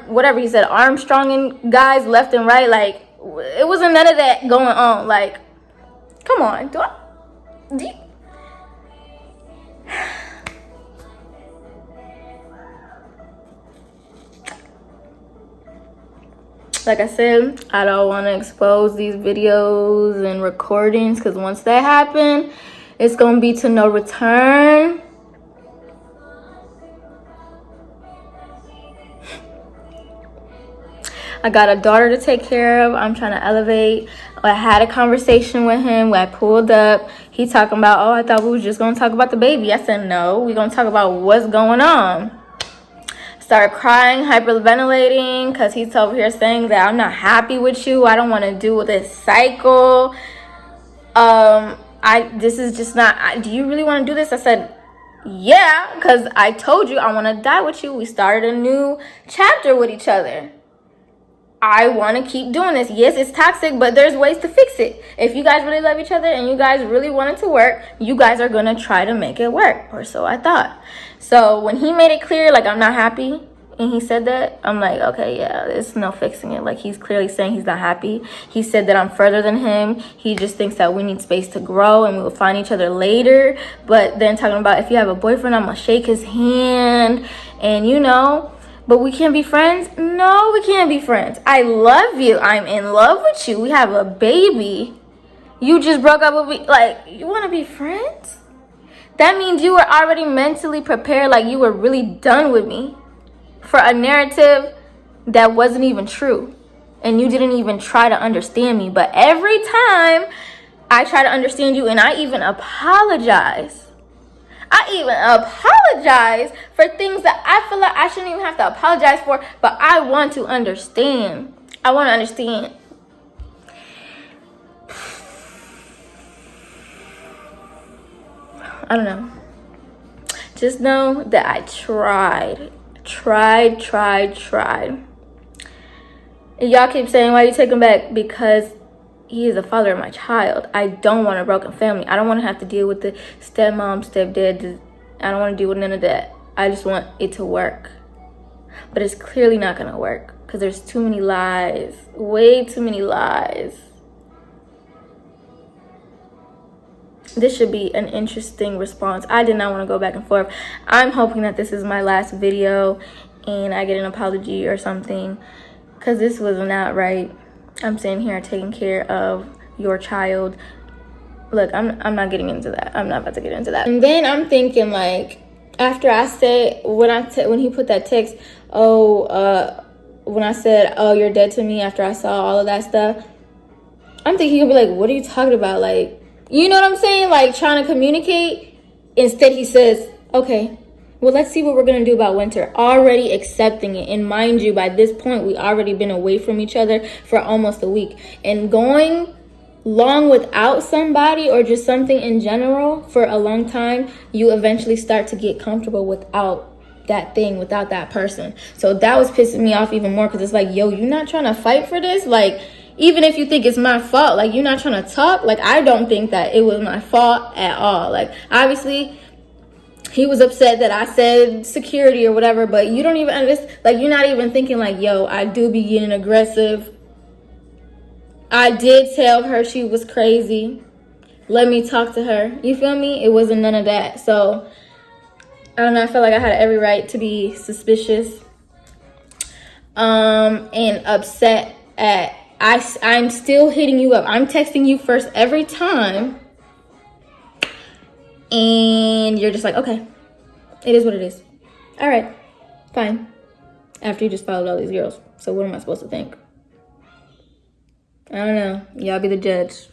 whatever he said, Armstronging guys left and right. Like, it wasn't none of that going on. Like, come on, do you? Like I said, I don't want to expose these videos and recordings because once that happen, it's going to be to no return. I got a daughter to take care of. I'm trying to elevate. I had a conversation with him where I pulled up. He talking about, oh, I thought we was just going to talk about the baby. I said, no, we're going to talk about what's going on. Started crying, hyperventilating, because he's over here saying that I'm not happy with you. I don't want to do this cycle. This is just not, do you really want to do this? I said, yeah, because I told you I want to die with you. We started a new chapter with each other. I want to keep doing this. Yes, it's toxic, but there's ways to fix it. If you guys really love each other and you guys really want it to work, you guys are going to try to make it work, or so I thought. So when he made it clear, like, I'm not happy, and he said that, I'm like, okay, yeah, there's no fixing it. Like, he's clearly saying he's not happy. He said that I'm further than him. He just thinks that we need space to grow and we will find each other later. But then talking about if you have a boyfriend, I'm going to shake his hand. And, you know, but we can't be friends? No, we can't be friends. I love you. I'm in love with you. We have a baby. You just broke up with me. Like, you want to be friends? That means you were already mentally prepared, like you were really done with me for a narrative that wasn't even true. And you didn't even try to understand me. But every time I try to understand you, and I even apologize. I even apologize for things that I feel like I shouldn't even have to apologize for. But I want to understand. I want to understand. I don't know. Just know that I tried. And y'all keep saying, why you take him back? Because he is the father of my child. I don't want a broken family. I don't want to have to deal with the stepmom, stepdad. I don't want to deal with none of that. I just want it to work. But it's clearly not going to work because there's too many lies. Way too many lies. This should be an interesting response. I did not want to go back and forth. I'm hoping that this is my last video and I get an apology or something, because this was not right. I'm sitting here taking care of your child. Look, I'm not getting into that. I'm not about to get into that. And then I'm thinking, like, after I said, when he put that text, when I said, oh, you're dead to me, after I saw all of that stuff, I'm thinking he'll be like, what are you talking about? Like, you know what I'm saying? Like, trying to communicate. Instead, he says, okay, well, let's see what we're going to do about winter. Already accepting it. And mind you, by this point, we already been away from each other for almost a week. And going long without somebody or just something in general for a long time, you eventually start to get comfortable without that thing, without that person. So that was pissing me off even more, because it's like, yo, you're not trying to fight for this? Like, even if you think it's my fault, like, you're not trying to talk. Like, I don't think that it was my fault at all. Like, obviously, he was upset that I said security or whatever, but you don't even understand. Like, you're not even thinking, like, yo, I do be getting aggressive. I did tell her she was crazy. let me talk to her. You feel me? It wasn't none of that. So I don't know, I felt like I had every right to be suspicious and upset at I'm still hitting you up. I'm texting you first every time, and you're just like, okay, it is what it is. All right, fine. After you just followed all these girls. So what am I supposed to think? I don't know. Y'all be the judge.